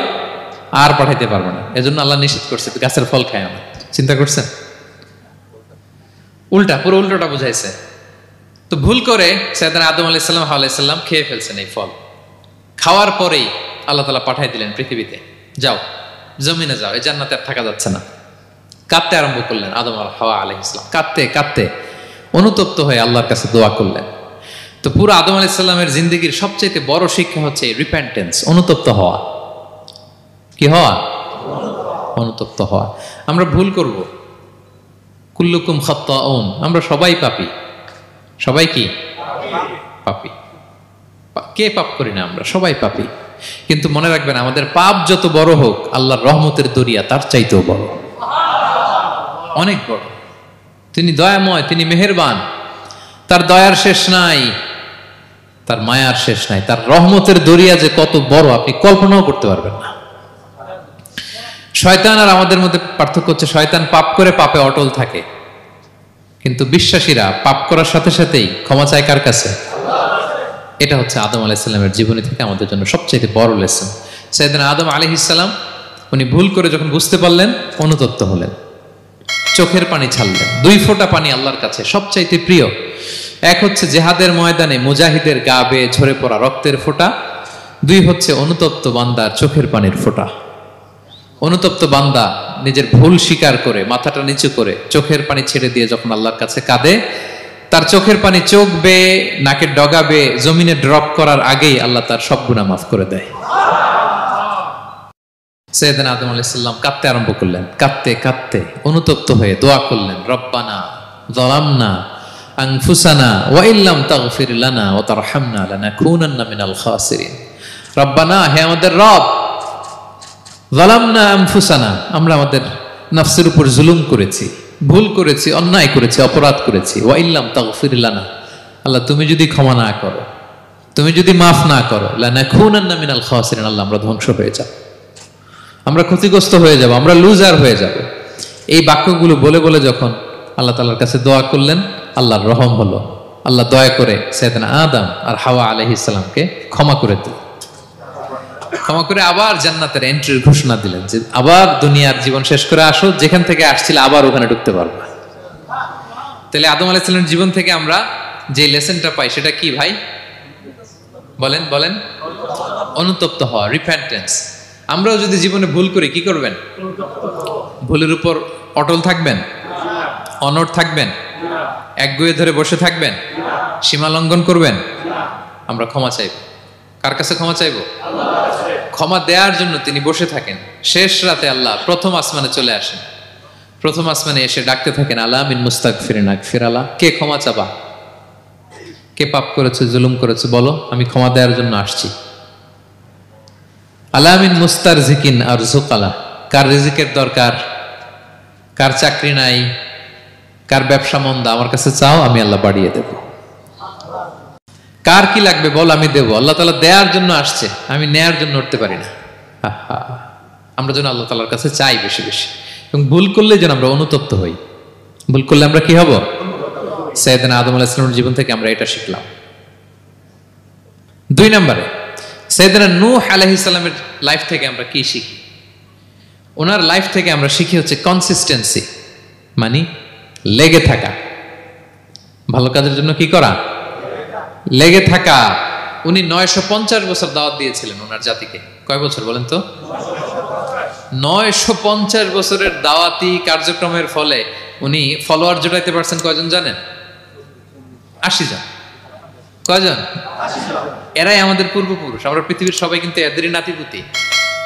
আর পাঠাইতে পারবে না। এজন্য আল্লাহ নিষেধ করছে গাছের ফল খায় না। চিন্তা করছেন? উল্টা, পুরো উল্টোটা বুঝাইছে। তো ভুল করে সাইয়েদনা আদম আলাইহিস সালাম, হাওয়া আলাইহিস সালাম খেয়ে ফেলছেন এই ফল। খাওয়ার পরেই আল্লাহ তাআলা পাঠাই দিলেন পৃথিবীতে, যাও জমিনে যাও, এই জান্নাতে আর থাকা যাচ্ছে না। কাঁদতে আরম্ভ করলেন আদম আর হাওয়া আলাইহিস সালাম। কাঁদতে কাঁদতে অনুতপ্ত হয়ে আল্লাহর কাছে দোয়া করলেন। তো পুরো আদম আলাইহিস সালামের জিন্দেগির সবচেয়ে বড় শিক্ষা হচ্ছে রিপেন্টেন্স, অনুতপ্ত হওয়া। কি হওয়া? অনুতপ্ত হওয়া। আমরা ভুল করব, কুল্লুকুম খাত্তাউন, আমরা সবাই পাপী। সবাই কি? পাপী। কে পাপ করি না? আমরা সবাই পাপী। কিন্তু মনে রাখবেন, আমাদের পাপ যত বড় হোক, আল্লাহর রহমতের দরিয়া তার চাইতেও বড়, অনেক বড়। তিনি দয়াময়, তিনি মেহেরবান, তার দয়ার শেষ নাই, তার মায়ার শেষ নাই। তার রহমতের দরিয়া যে কত বড় আপনি কল্পনাও করতে পারবেন না। শয়তান আর আমাদের মধ্যে পার্থক্য হচ্ছে, শয়তান পাপ করে পাপে অটল থাকে, কিন্তু বিশ্বাসীরা পাপ করার সাথে সাথেই ক্ষমা চায় কার কাছে? এটা হচ্ছে আদম আলাইহিস সালামের জীবনী থেকে আমাদের জন্য সবচেয়ে বড় লেসন। সাইয়েদনা আদম আলাইহিস সালাম উনি ভুল করে যখন বুঝতে পারলেন, অনুতপ্ত হলেন, চোখের পানি ছাড়লেন। 2 ফোঁটা পানি আল্লাহর কাছে সবচাইতে প্রিয়। এক হচ্ছে জেহাদের ময়দানে মুজাহিদের গা বেয়ে ঝরে পড়া রক্তের ফোঁটা, 2 হচ্ছে অনুতপ্ত বান্দার চোখের পানির ফোঁটা। অনুতপ্ত বান্দা নিজের ভুল স্বীকার করে মাথাটা নিচু করে চোখের পানি ছেড়ে দিয়ে যখন আল্লাহর কাছে কাঁদে, তার চোখের পানি চোখ বেয়ে নাকের ডগা বেয়ে জমিনে ড্রপ করার আগেই আল্লাহ তার সব গুনাহ মাফ করে দেয়। সাইয়েদনা আদম আলাইহিস সালাম কাঁদতে আরম্ভ করলেন। কাঁদতে কাঁদতে অনুতপ্ত হয়ে দোয়া করলেন, রব্বানা যালামনা আনফুসানা ওয়া ইল্লাম তাগফির লানা ওয়া তারহামনা লানাকুনান্না মিনাল খাসিরিন। রব্বানা, হে আমাদের রব, যালামনা আনফুসানা, আমরা আমাদের নফসের উপর জুলুম করেছি, ভুল করেছি, অন্যায় করেছি, অপরাধ করেছি। ওয়া ইল্লাম তাগফির লানা, আল্লাহ তুমি যদি ক্ষমা না করো, তুমি যদি মাফ না করো, লানাকুনান্না মিনাল খাসিরিন, আল্লাহ আমরা ধ্বংস হয়ে যাব, আমরা ক্ষতিগ্রস্ত হয়ে যাব, আমরা লুজার হয়ে যাব। এই বাক্যগুলো বলে বলে যখন আল্লাহ তাআলার কাছে দোয়া করলেন, আল্লাহর রহম হলো। আল্লাহ দয়া করে সাইয়েদনা আদম আর হাওয়া আলাইহিস সালামকে ক্ষমা করে দিলেন। ক্ষমা করে আবার জান্নাতের এন্ট্রির ঘোষণা দিলেন যে আবার দুনিয়ার জীবন শেষ করে আসো, যেখান থেকে আসছিল আবার ওখানে ঢুকতে পারবা। তাহলে আদম আলাইহিস সালামের জীবন থেকে আমরা যে লেসনটা পাই সেটা কি ভাই? বলেন বলেন। অনুতপ্ত হওয়া, রিপেন্টেন্স। আমরাও যদি জীবনে ভুল করি কি করবেন? ভুলের উপর অটল থাকবেন? অনড় থাকবেন? একগুঁয়ে ধরে বসে থাকবেন? সীমা লঙ্ঘন করবেন? আমরা ক্ষমা চাইব। কার কাছে ক্ষমা চাইব? ক্ষমা দেওয়ার জন্য তিনি বসে থাকেন। শেষ রাতে আল্লাহ প্রথম আসমানে চলে আসেন। প্রথম আসমানে এসে ডাকতে থাকেন, আলা মিন মুস্তাগফিরিন আগফির আলা, কে ক্ষমা চাবা? কে পাপ করেছে, জুলুম করেছে, বলো, আমি ক্ষমা দেওয়ার জন্য আসছি। আলা মিন মুস্তারজিকিন আরযুক আলা, কার রিজিকের দরকার, কার চাকরি নাই, কার ব্যবসা মন্দা, আমার কাছে চাও, আমি আল্লাহ বাড়িয়ে দেব। কার কি লাগবে বল, আমি দেব। আল্লাহ তাআলা দেওয়ার জন্য আসছে, আমি নেয়ার জন্য উঠতে পারি না। আমরা যেন আল্লাহ তাআলার কাছে চাই বেশি বেশি, এবং ভুল করলে যেন আমরা অনুতপ্ত হই। ভুল করলে আমরা কি হব? সাইয়েদনা আদম আলাইহিস সালামের জীবন থেকে আমরা এটা শিখলাম। 2 নম্বরে সাইয়েদনা নূহ আলাইহিস সালামের লাইফ থেকে আমরা কি শিখি? ওনার লাইফ থেকে আমরা শিখি হচ্ছে কনসিস্টেন্সি, মানে লেগে থাকা। ভালো কাজের জন্য কি করা? লেগে থাকা। উনি 950 বছর দাওয়াত দিয়েছিলেন ওনার জাতিকে। কয় বছর বলেন তো? 950 বছরের দাওয়াতি কার্যক্রমের ফলে উনি ফলোয়ার জোটাইতে পারছেন কয়জন জানেন? 80 জন। কয়জন? 80 জন। এরাই আমাদের পূর্বপুরুষ। আমরা পৃথিবীর সবাই কিন্তু এদেরই নাতিপুতি।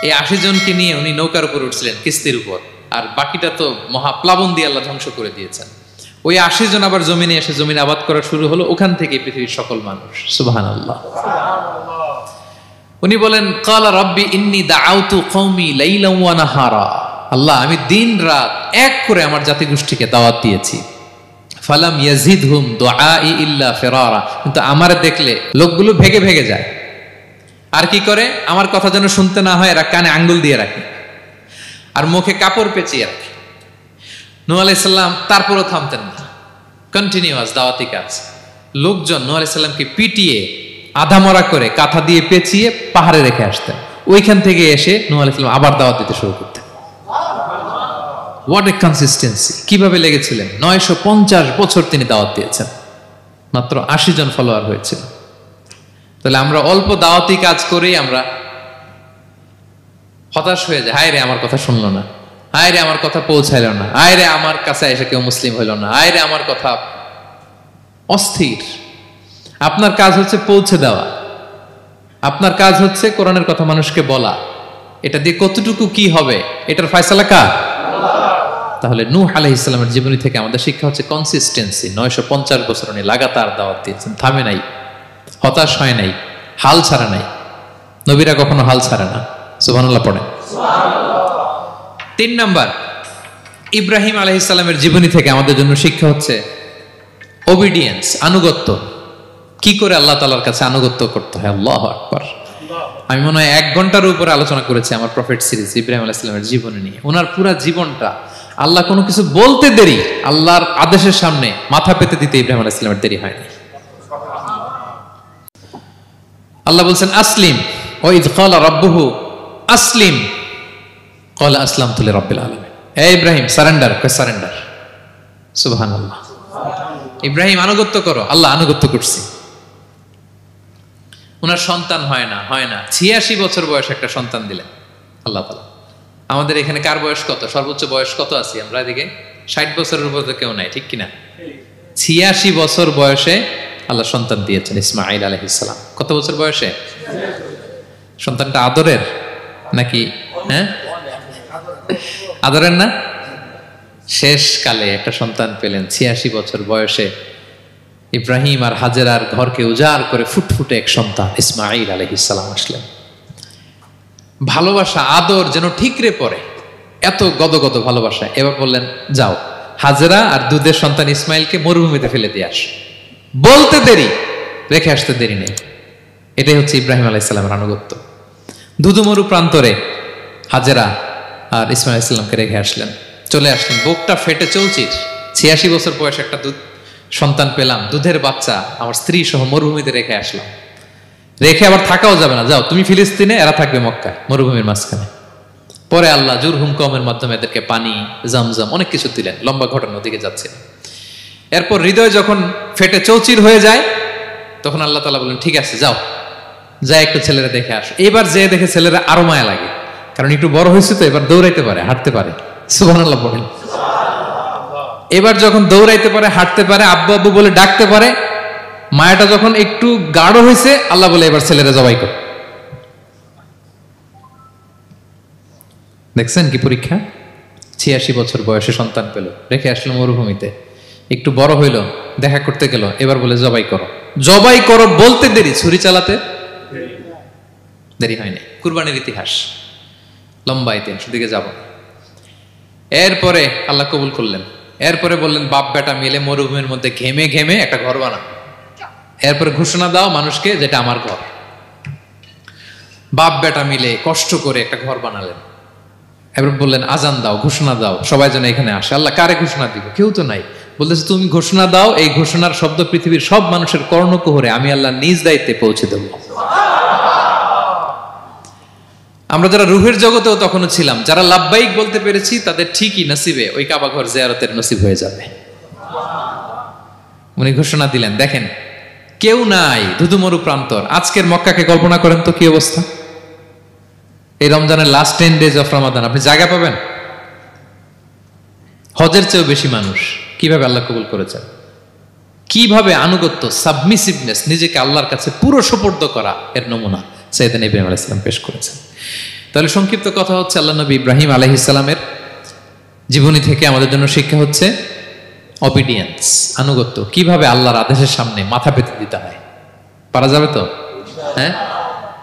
এই 80 জনকে নিয়ে উনি নৌকার উপর উঠছিলেন, কিস্তির উপর, আর বাকিটা তো মহাপ্লাবন দিয়ে আল্লাহ ধ্বংস করে দিয়েছেন। ওই 80 জন আবার জমিনে এসে জমিন আবাদ করা শুরু হলো, ওখান থেকে পৃথিবীর সকল মানুষ। সুবহানাল্লাহ। উনি বলেন, ক্বালা রাব্বি ইন্নী দাআউতু কওমি লাইলান ওয়া নাহারা, আল্লাহ আমি দিন রাত এক করে আমার জাতি গোষ্ঠীকে দাওয়াত দিয়েছি। ফালাম ইয়াজিদহুম দুআই ইল্লা ফিরারা, কিন্তু আমার দেখলে লোকগুলো ভেগে ভেগে যায়। আর কি করে? আমার কথা যেন শুনতে না হয়, এরা কানে আঙ্গুল দিয়ে রাখে আর মুখে কাপড় পেঁচিয়ে রাখে। নূহ আলাইহিস সালাম তারপরও থামতেন না, কন্টিনিউয়াস দাওয়াতি কাজ। লোকজন নূহ আলাইহিস সালামকে পিটিয়ে আধামরা করে কাঁথা দিয়ে পেঁচিয়ে পাহাড়ে রেখে আসতেন। ওইখান থেকে এসে নূহ আলাইহিস সালাম আবার দাওয়াত দিতে শুরু করতেন। What a consistency! কিভাবে লেগেছিলেন! 950 বছর তিনি দাওয়াত দিয়েছেন, মাত্র 80 জন ফলোয়ার হয়েছিল। তাহলে আমরা অল্প দাওয়াতি কাজ করেই আমরা হতাশ হয়ে যায়। হায় রে, আমার কথা শুনলো না, হায় রে আমার কথা পৌঁছাইল না, হায় রে আমার কাছে এসে কেউ মুসলিম হইল না, হায় রে আমার কথা। অস্থির। আপনার কাজ হচ্ছে পৌঁছে দেওয়া, আপনার কাজ হচ্ছে কোরআনের কথা মানুষকে বলা। এটা দিয়ে কতটুকু কি হবে এটার ফয়সালা কার? তাহলে নূহ আলাইহিস সালামের জীবনী থেকে আমাদের শিক্ষা হচ্ছে কনসিস্টেন্সি। 950 বছর উনি লাগাতার দাওয়াত দিয়েছেন, থামে নাই, হতাশ হয় নাই, হাল ছাড়া নাই। নবীরা কখনো হাল ছাড়ে না। সুবহানাল্লাহ পড়ে। 3 নাম্বার, ইব্রাহিম আলাইহিস সালামের জীবনী থেকে আমাদের জন্য শিক্ষা হচ্ছে ওবিডিয়েন্স, আনুগত্য। কি করে আল্লাহ তাআলার কাছে আনুগত্য করতে হয়। আল্লাহু আকবার। আমি মনে হয় 1 ঘন্টার উপরে আলোচনা করেছি আমার প্রফেট সিরিজ ইব্রাহিম আলাইহিস সালামের জীবনী নিয়ে। ওনার পুরো জীবনটা, আল্লাহ কোনো কিছু বলতে দেরি, আল্লাহর আদেশের সামনে মাথা পেতে দিতে ইব্রাহিম আলাইহিস সালামের দেরি হয়নি। আল্লাহ বলছেন আসলিম, ওয়া ইয ক্বালা রাব্বুহু আসলিম ক্বালা আসলামতু লিরাব্বিল আলামিন। হে ইব্রাহিম সারেন্ডার, কই সারেন্ডার। সুবহানাল্লাহ। ইব্রাহিম আনুগত্য করো, আল্লাহ আনুগত্য করছি। ওনার সন্তান হয় না 86 বছর বয়সে একটা সন্তান দিলেন আল্লাহ তাআলা। আমাদের এখানে কার বয়স কত? সর্বোচ্চ বয়স কত আছি আমরা? এদিকে 60 বছরের উপর তো কেউ নাই, ঠিক কিনা? 86 বছর বয়সে আল্লাহ সন্তান দিয়েছেন, ইসমাঈল আলাইহিস সালাম। কত বছর বয়সে? সন্তানটা আদরের নাকি? হ্যাঁ, আদরের না? শেষ কালে একটা সন্তান পেলেন 86 বছর বয়সে। ইব্রাহিম আর হাজেরার ঘরকে উজাড় করে ফুটফুটে এক সন্তান ইসমাঈল আলাইহিস সালাম আসলেন। ভালোবাসা আদর যেন ঠিকরে পড়ে, এত গদগদ ভালোবাসা। এবার বললেন, যাও হাজেরা আর দুধের সন্তান ইসমাইলকে মরুভূমিতে ফেলে দিয়ে আস। বলতে দেরি, রেখে আসতে দেরি নেই। এটাই হচ্ছে ইব্রাহিম আলাইহিস সালামের আনুগত্য। ধুধুমরু প্রান্তরে হাজেরা আর ইসমাইল আলাইহিস সালামকে রেখে আসলেন, চলে আসলেন। বুকটা ফেটে চৌচির, 86 বছর বয়সে একটা দুধ সন্তান পেলাম, দুধের বাচ্চা আমার স্ত্রী সহ মরুভূমিতে রেখে আসলাম। রেখে আবার থাকাও যাবে না, যাও তুমি ফিলিস্তিনে, এরা থাকবে মক্কায় মরুভূমির মাঝখানে। পরে আল্লাহ জুরহুম কওমের মাধ্যমে এদেরকে পানি, জামজাম অনেক কিছু দিলেন। লম্বা ঘটনার দিকে যাচ্ছে। এরপর হৃদয় যখন ফেটে চৌচির হয়ে যায়, তখন আল্লাহ তাআলা বলেন, ঠিক আছে যাও, যা একটু ছেলেরা দেখে আসো। এবার যে দেখে ছেলেরা আরো মায়া লাগে, কারণ একটু বড় হয়েছে তো, এবার দৌড়াইতে পারে, হাঁটতে পারে। সুবহানাল্লাহ বলেন। এবার যখন দৌড়াইতে পারে, হাঁটতে পারে, আব্বু আব্বু বলে ডাকতে পারে, মায়াটা যখন একটু গাঢ় হয়েছে, আল্লাহ বলে এবার ছেলেরা জবাই কর। দেখছেন কি পরীক্ষা? 86 বছর বয়সে সন্তান পেল, রেখে আসলো মরুভূমিতে, একটু বড় হইল, দেখা করতে গেল, এবার বলে জবাই করো। জবাই করো বলতে দেরি, ছুরি চালাতে দেরি হয়নি। কুরবানির ইতিহাস লম্বা, ইতিহাস দিকে যাব। এরপরে আল্লাহ কবুল করলেন। এরপরে বললেন, বাপ বেটা মিলে মরুভূমির মধ্যে ঘেমে ঘেমে একটা ঘর বানাও। এরপরে ঘোষণা দাও মানুষকে, যেটা আমার ঘর। বাপ বেটা মিলে কষ্ট করে একটা ঘর বানালেন। এবার বললেন, আজান দাও, ঘোষণা দাও, সবাই যেন এখানে আসে। আল্লাহ কারে ঘোষণা দিব? কেউ তো নাই। বলতেছে, তুমি ঘোষণা দাও, এই ঘোষণার শব্দ পৃথিবীর সব মানুষের কর্ণকুহরে আমি আল্লাহ নিজ দায়িত্বে পৌঁছে দেব। আমরা যারা রুহের জগতেও তখনও ছিলাম, যারা লাব্বাইক বলতে পেরেছি, তাদের ঠিকই নসিবে ওই কাবা ঘর জিয়ারতের নসিব হয়ে যাবে। উনি ঘোষণা দিলেন, দেখেন কেউ নাই, ধুধুমরু প্রান্তর। আজকের মক্কাকে কল্পনা করেন তো কি অবস্থা। এই রমজানের লাস্ট 10 days অফ রমাদান আপনি জায়গা পাবেন? হজের চেয়েও বেশি মানুষ। কিভাবে আল্লাহ কবুল করেছেন, কিভাবে আনুগত্য, সাবমিসিভনেস, নিজেকে আল্লাহর কাছে পুরো সুপর্দ করা, এর নমুনা সাইয়েদনা ইব্রাহিম আলাইহিস সালাম পেশ করেছেন। তাহলে সংক্ষিপ্ত কথা হচ্ছে, আল্লাহ নবী ইব্রাহিম আলাইহিস সালামের জীবনী থেকে আমাদের জন্য শিক্ষা হচ্ছে অবিডিয়েন্স, আনুগত্য। কিভাবে আল্লাহর আদেশের সামনে মাথা পেতে দিতে হয়। পারা যাবে তো? হ্যাঁ,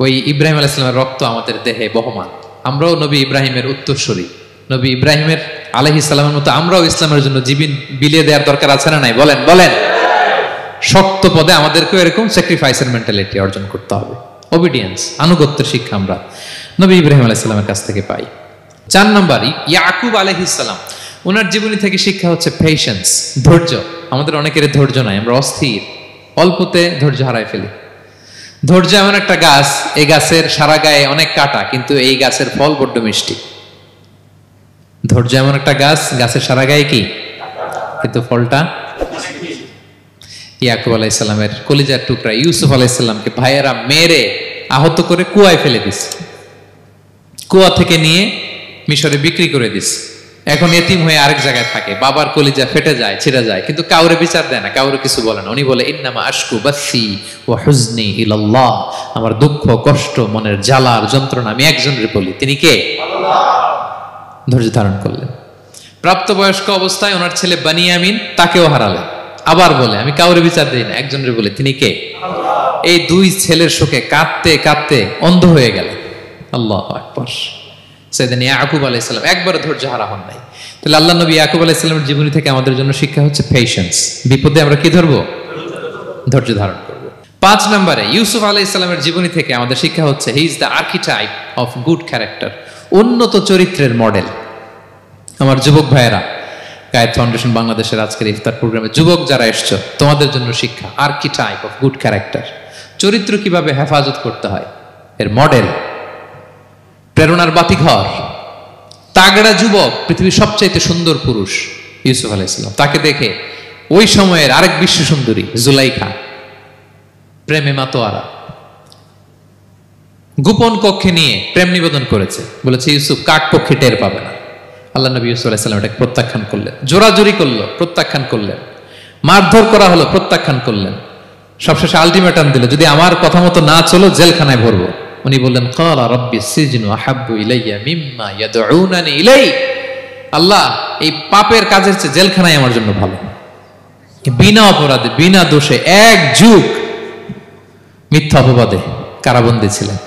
ওই ইব্রাহিম আলাইহিস সালামের রক্ত আমাদের দেহে বহমান। আমরাও নবী ইব্রাহিমের উত্তরসূরি। নবী ইব্রাহিমের আলাইহিস সালামের মতো আমরাও ইসলামের জন্য জীবন বিলিয়ে দেওয়ার দরকার আছে না নাই? বলেন বলেন। শক্ত পদে আমাদেরকেও এরকম স্যাক্রিফাইসের মেন্টালিটি অর্জন করতে হবে। অবিডিয়েন্স, আনুগত্যের শিক্ষা আমরা নবী ইব্রাহিম আলাইহিস সালামের কাছ থেকে পাই। 4 নম্বর, ইয়াকুব আলাইহিস সালাম, ওনার জীবনী থেকে শিক্ষা হচ্ছে পেশেন্স, ধৈর্য। আমাদের অনেকের ধৈর্য নাই, আমরা অস্থির, অল্পতে ধৈর্য হারাই ফেলি। ধৈর্য এমন একটা গাছ, এই গাছের সারা গায়ে অনেক কাঁটা, কিন্তু এই গাছের ফল বড্ড মিষ্টি। ধৈর্য এমন একটা গাছ, গাছের সারা গায়ে কি, কিন্তু ফলটা। ইয়াকুব আলাইহিস সালামের কলিজার টুকরা ইউসুফ আলাইহিস সালামকে ভাইয়েরা মেরে আহত করে কুয়ায় ফেলে দিছে। কুয়া থেকে নিয়ে মিশরে বিক্রি করে দিছে। এখন এতিম হয়ে আরেক জায়গায় থাকে। বাবার কলিজা ফেটে যায়, ছিঁড়ে যায়, কিন্তু কাউরে বিচার দেয় না, কাউরে কিছু বলে না। উনি বলে, ইন্নামা আশকু বাসি ওয়া হুজনি ইলাল্লাহ, আমার দুঃখ, কষ্ট, মনের জ্বালার যন্ত্রণা আমি একজনের বলি, তিনি কে? আল্লাহ। ধৈর্য ধারণ করলেন। প্রাপ্তবয়স্ক অবস্থায় ওনার ছেলে বানিয়ামিন, তাকেও হারালেন। আবার বলে, আমি কাউরে বিচার দিই না, একজনের বলে, তিনি কে? আল্লাহ। এই 2 ছেলের শোকে কাঁদতে কাঁদতে অন্ধ হয়ে গেলেন। আল্লাহু আকবার। সাইয়েদনা ইয়াকুব আলাইহিস সালাম একবার ধৈর্য হারা হন নাই। তাহলে আল্লাহ নবী ইয়াকুব আলাইহিস সালামের জীবনী থেকে আমাদের জন্য শিক্ষা হচ্ছে পেশেন্স। বিপদে আমরা কি ধরবো? ধৈর্য ধারণ করব। 5 নম্বরে, ইউসুফ আলাইহিস সালামের জীবনী থেকে আমাদের শিক্ষা হচ্ছে, he is the archetype of good character, উন্নত চরিত্রের মডেল। আমার যুবক ভাইয়েরা, গায়েত ফাউন্ডেশন বাংলাদেশের আজকের ইফতার প্রোগ্রামে যুবক যারা এসছো, তোমাদের জন্য শিক্ষা আর্কিটাইপ অফ গুড ক্যারেক্টার, চরিত্র কিভাবে হেফাজত করতে হয়, এর মডেল, প্রেরণার বাতিঘর, তাগড়া যুবক, পৃথিবীর সবচাইতে সুন্দর পুরুষ ইউসুফ আলাইহিস সালাম। তাকে দেখে ওই সময়ের আরেক বিশ্ব সুন্দরী জুলাইখা প্রেমে মাতোয়ারা, গোপন কক্ষে নিয়ে প্রেম নিবেদন করেছে। বলেছে, ইউসুফ কাক পক্ষে টের পাবে না। আল্লাহ নবী ইউসুফ আলাইহিস সালাম এটাকে প্রত্যাখ্যান করলেন। জোরাজুরি করলো, প্রত্যাখ্যান করলেন। মারধর করা হলো, প্রত্যাখ্যান করলেন। সবশেষে আলটিমেটাম দিল, যদি আমার কথা মতো না চলো জেলখানায় ভরবো। উনি বললেন, ক্বালা রাব্বি সিজনু আহাব্বু ইলাইয়া মিম্মা ইয়াদউনানি ইলাই, আল্লাহ এই পাপের কাজের চেয়ে জেলখানায় আমার জন্য ভালো। বিনা অপরাধে বিনা দোষে এক যুগ মিথ্যা অপবাদে কারাবন্দী ছিলেন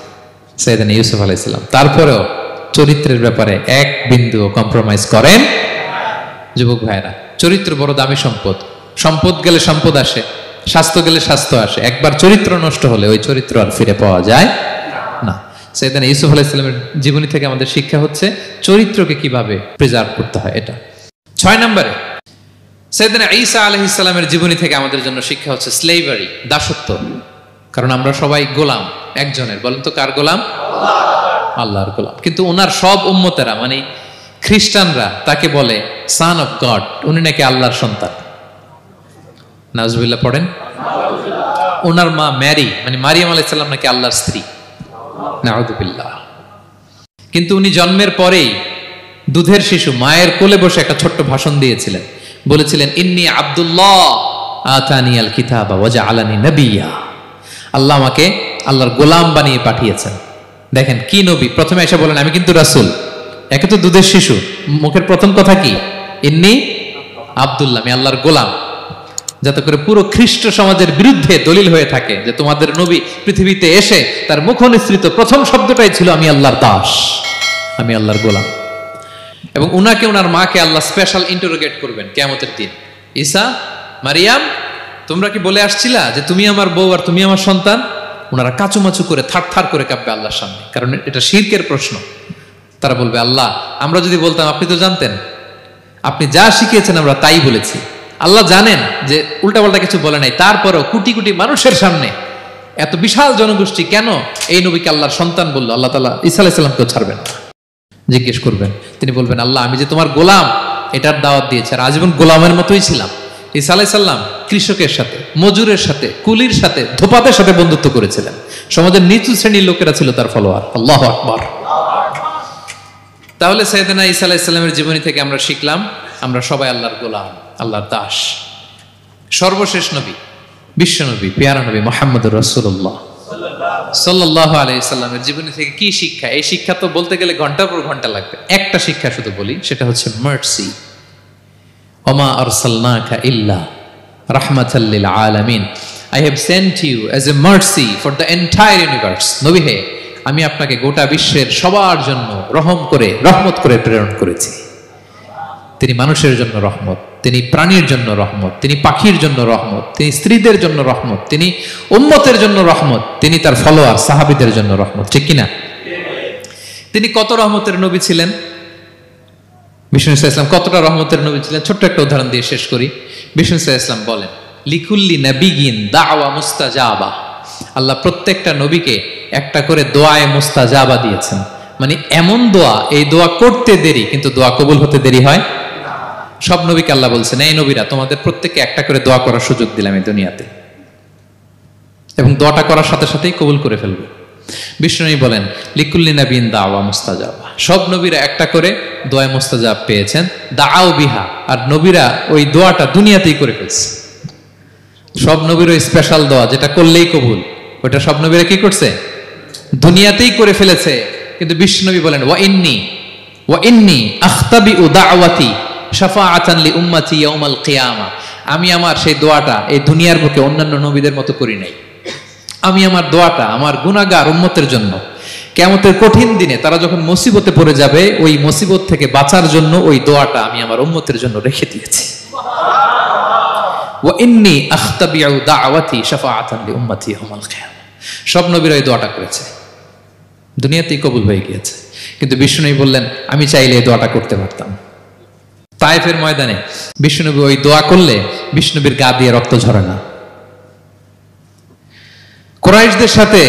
সাইয়েদনা ইউসুফ আলাইহিস সালাম। তারপরেও চরিত্রের ব্যাপারে এক বিন্দুও কম্প্রোমাইজ করেন। যুবক ভাইরা, চরিত্র বড় দামি সম্পদ। সম্পদ গেলে সম্পদ আসে, স্বাস্থ্য গেলে স্বাস্থ্য আসে, একবার চরিত্র নষ্ট হলে ওই চরিত্র আর ফিরে পাওয়া যায় না। সাইয়েদনা ইউসুফ আলাইহিস সালামের জীবনী থেকে আমাদের শিক্ষা হচ্ছে চরিত্রকে কিভাবে প্রিজার্ভ করতে হয়। এটা 6 নম্বরে সাইয়েদনা ঈসা আলাইহিস সালামের জীবনী থেকে আমাদের জন্য শিক্ষা হচ্ছে স্লেভারি, দাসত্ব। কারণ আমরা সবাই গোলাম একজনের। বলেন তো কার গোলাম? আল্লাহর গোলাম। কিন্তু ওনার সব উম্মতেরা মানে খ্রিস্টানরা তাকে বলে সান অফ গড, উনি নাকি আল্লাহর সন্তান। নাউজুবিল্লাহ পড়েন। ওনার মা ম্যারি মানে মারিয়াম আলাইহিস সালাম নাকি আল্লাহর স্ত্রী। নাউযুবিল্লাহ। কিন্তু উনি জন্মের পরেই দুধের শিশু মায়ের কোলে বসে একটা ছোট্ট ভাষণ দিয়েছিলেন। বলেছিলেন ইন্নী আব্দুল্লাহ আতানিয়াল কিতাবা ওয়া জাআলানি নাবিয়্যা। আল্লাহ আমাকে আল্লাহর গোলাম বানিয়ে পাঠিয়েছেন। দেখেন কি নবী, প্রথমে এসে বলেন আমি কিন্তু রাসূল। একে তো দুধের শিশু, মুখের প্রথম কথা কি? ইন্নী আব্দুল্লাহ, আমি আল্লাহর গোলাম। যাতে করে পুরো খ্রিস্ট সমাজের বিরুদ্ধে দলিল হয়ে থাকে যে তোমাদের নবী পৃথিবীতে এসে তার মুখ নিঃসৃত প্রথম শব্দটাই ছিল আমি আল্লাহর দাস, আমি আল্লাহর গোলাম। এবং উনাকে ওনার মাকে আল্লাহ স্পেশাল ইন্টারোগেট করবেন কিয়ামতের দিন। ঈসা, মারিয়াম, তোমরা কি বলে আসছিলা যে তুমি আমার বউ আর তুমি আমার সন্তান? ওনারা কাচুমাচু করে থার করে কাঁপবে আল্লাহর সামনে, কারণ এটা শিরকের প্রশ্ন। তারা বলবে আল্লাহ, আমরা যদি বলতাম আপনি তো জানতেন, আপনি যা শিখিয়েছেন আমরা তাই বলেছি। আল্লাহ জানেন যে উল্টাপাল্টা কিছু বলে নাই, তারপরেও কোটি কোটি মানুষের সামনে এত বিশাল জনগোষ্ঠী কেন এই নবীকে আল্লাহর সন্তান বললো? আল্লাহ তাআলা ঈসা আলাইহিস সালামকেও ছাড়বেন না, জিজ্ঞেস করবেন। তিনি বলবেন আল্লাহ, আমি যে তোমার গোলাম এটার দাওয়াত দিয়েছি, আর আজীবন গোলামের মতোই ছিলাম। ঈসা আলাইহিস সালাম কৃষকের সাথে, মজুরের সাথে, কুলির সাথে, ধোপাদের সাথে বন্ধুত্ব করেছিলেন। সমাজের নিচু শ্রেণীর লোকেরা ছিল তার ফলোয়ার। আল্লাহু আকবার। তাহলে সাইয়েদনা ঈসা আলাইহিস সালামের জীবনী থেকে আমরা শিখলাম আমরা সবাই আল্লাহর গোলাম, আল্লাহর দাস। সর্বশেষ নবী, বিশ্ব নবী, পেয়ারা নবী মুহাম্মদুর রাসূলুল্লাহ সাল্লাল্লাহু আলাইহি সাল্লামের জীবনী থেকে কি শিক্ষা? এই শিক্ষা তো বলতে গেলে ঘন্টার পর ঘন্টা লাগবে। একটা শিক্ষা শুধু বলি, সেটা হচ্ছে মার্সি। ওমা আরসালনাকা ইল্লা রাহমাতাল লিল আলামিন। I have sent you as a mercy for the entire universe. নবী হে, আমি আপনাকে গোটা বিশ্বের সবার জন্য রহমত করে প্রেরণ করেছি। তিনি মানুষের জন্য রহমত, তিনি প্রাণীর জন্য রহমত, তিনি পাখির জন্য রহমত, তিনি স্ত্রীদের জন্য রহমত, তিনি উম্মতের জন্য রহমত, তিনি তার ফলোয়ার সাহাবীদের জন্য রহমত। ঠিক কিনা? তিনি কত রহমতের নবী ছিলেন? বিষ্ণু ইসলাম কতটা রহমতের নবী ছিলেন? ছোট্ট একটা উদাহরণ দিয়ে শেষ করি। বিষ্ণু ইসলাম বলেন লিকুল্লি নাবিয়িন দাওয়া মুস্তাজাবা। আল্লাহ প্রত্যেকটা নবীকে একটা করে দোয়ায়ে মুস্তাজাবা দিয়েছেন। মানে এমন দোয়া, এই দোয়া করতে দেরি কিন্তু দোয়া কবুল হতে দেরি হয়। সব নবীকে আল্লাহ বলছেন এই নবীরা তোমাদের প্রত্যেককে একটা করে দোয়া করার সুযোগ দিলাম এই দুনিয়াতে, এবং দোয়াটা করার সাথে সাথেই কবুল করে ফেলবে। বিষ্ণু বলেন লিকুল্লি নাবিয়িন দাওয়া মুস্তাজাবা। সব নবীরা একটা করে দোয়া মুস্তাজাব পেয়েছেন, দাআও বিহা। আর নবীরা ওই দোয়াটা দুনিয়াতেই করে ফেলছে। সব নবীর ওই স্পেশাল দোয়া যেটা করলেই কবুল, ওটা সব নবীরা কি করছে? দুনিয়াতেই করে ফেলেছে। কিন্তু বিশ্বনবী বলেন ওয়া ইন্নী আখতাবিউ দাওয়াতি শাফাআতান লি উম্মতি ইয়াউমাল কিয়ামা। আমি আমার সেই দোয়াটা এই দুনিয়ার বুকে অন্যান্য নবীদের মতো করি নাই। আমি আমার দোয়াটা আমার গুনাহগার উম্মতের জন্য কিয়ামতের কঠিন দিনে তারা যখন মুসিবতে পড়ে যাবে, ওই মুসিবত থেকে বাঁচার জন্য ওই দোয়াটা আমি আমার উম্মতের জন্য রেখে দিয়েছি। ওয়া ইন্নী আখতাবিউ দাওয়াতি শাফাআতান লি উম্মতি ইয়াউমাল কিয়ামা। সব নবীরা এই দোয়াটা করেছে, দুনিয়াতেই কবুল হয়ে গিয়েছে। কিন্তু বিষ্ণুনবী বললেন আমি চাইলে এই দোয়াটা করতে পারতাম। তায়েফের ময়দানে বিষ্ণুনবী ওই দোয়া করলে বিষ্ণুনবীর গা দিয়ে রক্ত ঝরে না। কুরাইশদের সাথে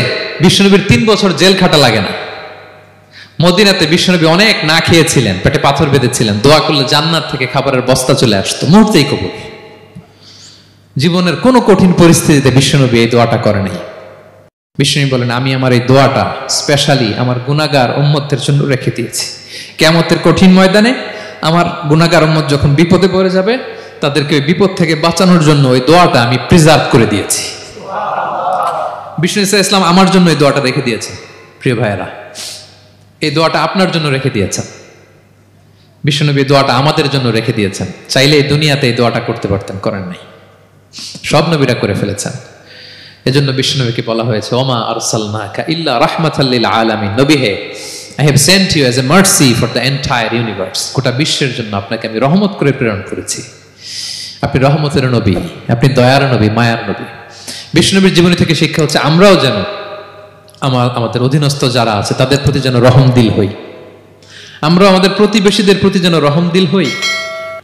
বিষ্ণুনবীর 3 বছর জেল খাটা লাগে না। মদিনাতে বিষ্ণুনবী অনেক না খেয়েছিলেন, পেটে পাথর বেঁধেছিলেন, দোয়া করলে জান্নাত থেকে খাবারের বস্তা চলে আসতো, মুহূর্তেই কবুল। জীবনের কোনো কঠিন পরিস্থিতিতে বিষ্ণুনবী এই দোয়াটা করে নাই। বিষ্ণু বলেন আমি আমার এই দোয়াটা স্পেশালি আমার গুনাহগার উম্মতের জন্য রেখে দিয়েছি। কিয়ামতের কঠিন ময়দানে আমার গুনাহগার উম্মত যখন বিপদে পড়ে যাবে, তাদেরকে ওই বিপদ থেকে বাঁচানোর জন্য ওই দোয়াটা আমি প্রিজার্ভ করে দিয়েছি। বিষ্ণু ইসলাম আমার জন্য এই দোয়াটা রেখে দিয়েছে। প্রিয় ভাইয়েরা, এই দোয়াটা আপনার জন্য রেখে দিয়েছেন। বিষ্ণুনবী দোয়াটা আমাদের জন্য রেখে দিয়েছেন। চাইলে এই দুনিয়াতে এই দোয়াটা করতে পারতেন, করেন নাই। সব নবীরা করে ফেলেছেন। এজন্য বিশ্বনবীকে বলা হয়েছে ওমা আরসালনাকা ইল্লা রাহমাতাল লিল আলামিন, নবী হে, I have sent you as a mercy for the entire universe, গোটা বিশ্বের জন্য আপনাকে আমি রহমত করে প্রেরণ করেছি। আপনি রহমতের নবী, আপনি দয়ার নবী, মায়ার নবী। বিশ্বনবীর জীবনী থেকে শিক্ষা হচ্ছে আমরাও যেন আমাদের অধীনস্থ যারা আছে তাদের প্রতি যেন রহমদিল হই, আমরা আমাদের প্রতিবেশীদের প্রতি যেন রহমদিল হই,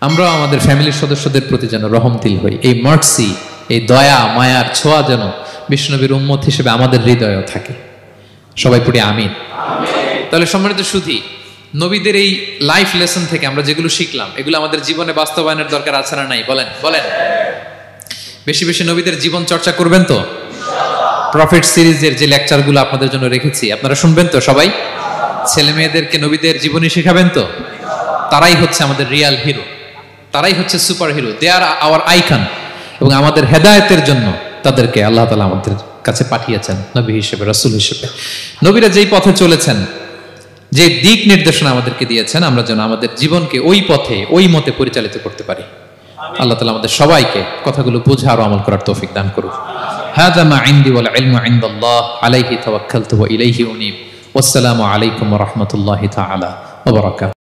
আমরা আমাদের ফ্যামিলির সদস্যদের প্রতি যেন রহমদিল হই। এই মার্সি, এই দয়া মায়ার ছোঁয়া যেন বিশ্বনবীর উম্মত হিসেবে আমাদের হৃদয়েও থাকে। সবাই পড়ি আমিন। তাহলে সম্মানিত সুধী, নবীদের এই লাইফ লেসন থেকে আমরা যেগুলো শিখলাম এগুলো আমাদের জীবনে বাস্তবায়নের দরকার আছে না নাই? বলেন বলেন। বেশি বেশি নবীদের জীবন চর্চা করবেন তো? প্রফেট সিরিজের যে লেকচারগুলো আপনাদের জন্য রেখেছি আপনারা শুনবেন তো? সবাই ছেলে মেয়েদেরকে নবীদের জীবনী শেখাবেন তো? তারাই হচ্ছে আমাদের রিয়াল হিরো, তারাই হচ্ছে সুপার হিরো, দে আর আওয়ার আইকন। এবং আমাদের হেদায়েতের জন্য তাদেরকে আল্লাহ তাআলা আমাদের কাছে পাঠিয়েছেন নবী হিসেবে, রাসূল হিসেবে। নবীরা যেই পথে চলেছেন, যে দিক নির্দেশনা আমাদেরকে দিয়েছেন, আমরা যেন আমাদের জীবনকে ওই পথে ওই মতে পরিচালিত করতে পারি। আল্লাহ তাআলা আমাদের সবাইকে কথাগুলো বুঝে আর আমল করার তৌফিক দান করুন। হাযা মা ইনদি ওয়াল ইলমু ইনদাল্লাহ আলাইহি তাওয়াক্কালতু ওয়া ইলাইহি উনীব। ওয়াসসালামু আলাইকুম ওয়া রাহমাতুল্লাহি তাআলা ওয়া বারাকাতুহু।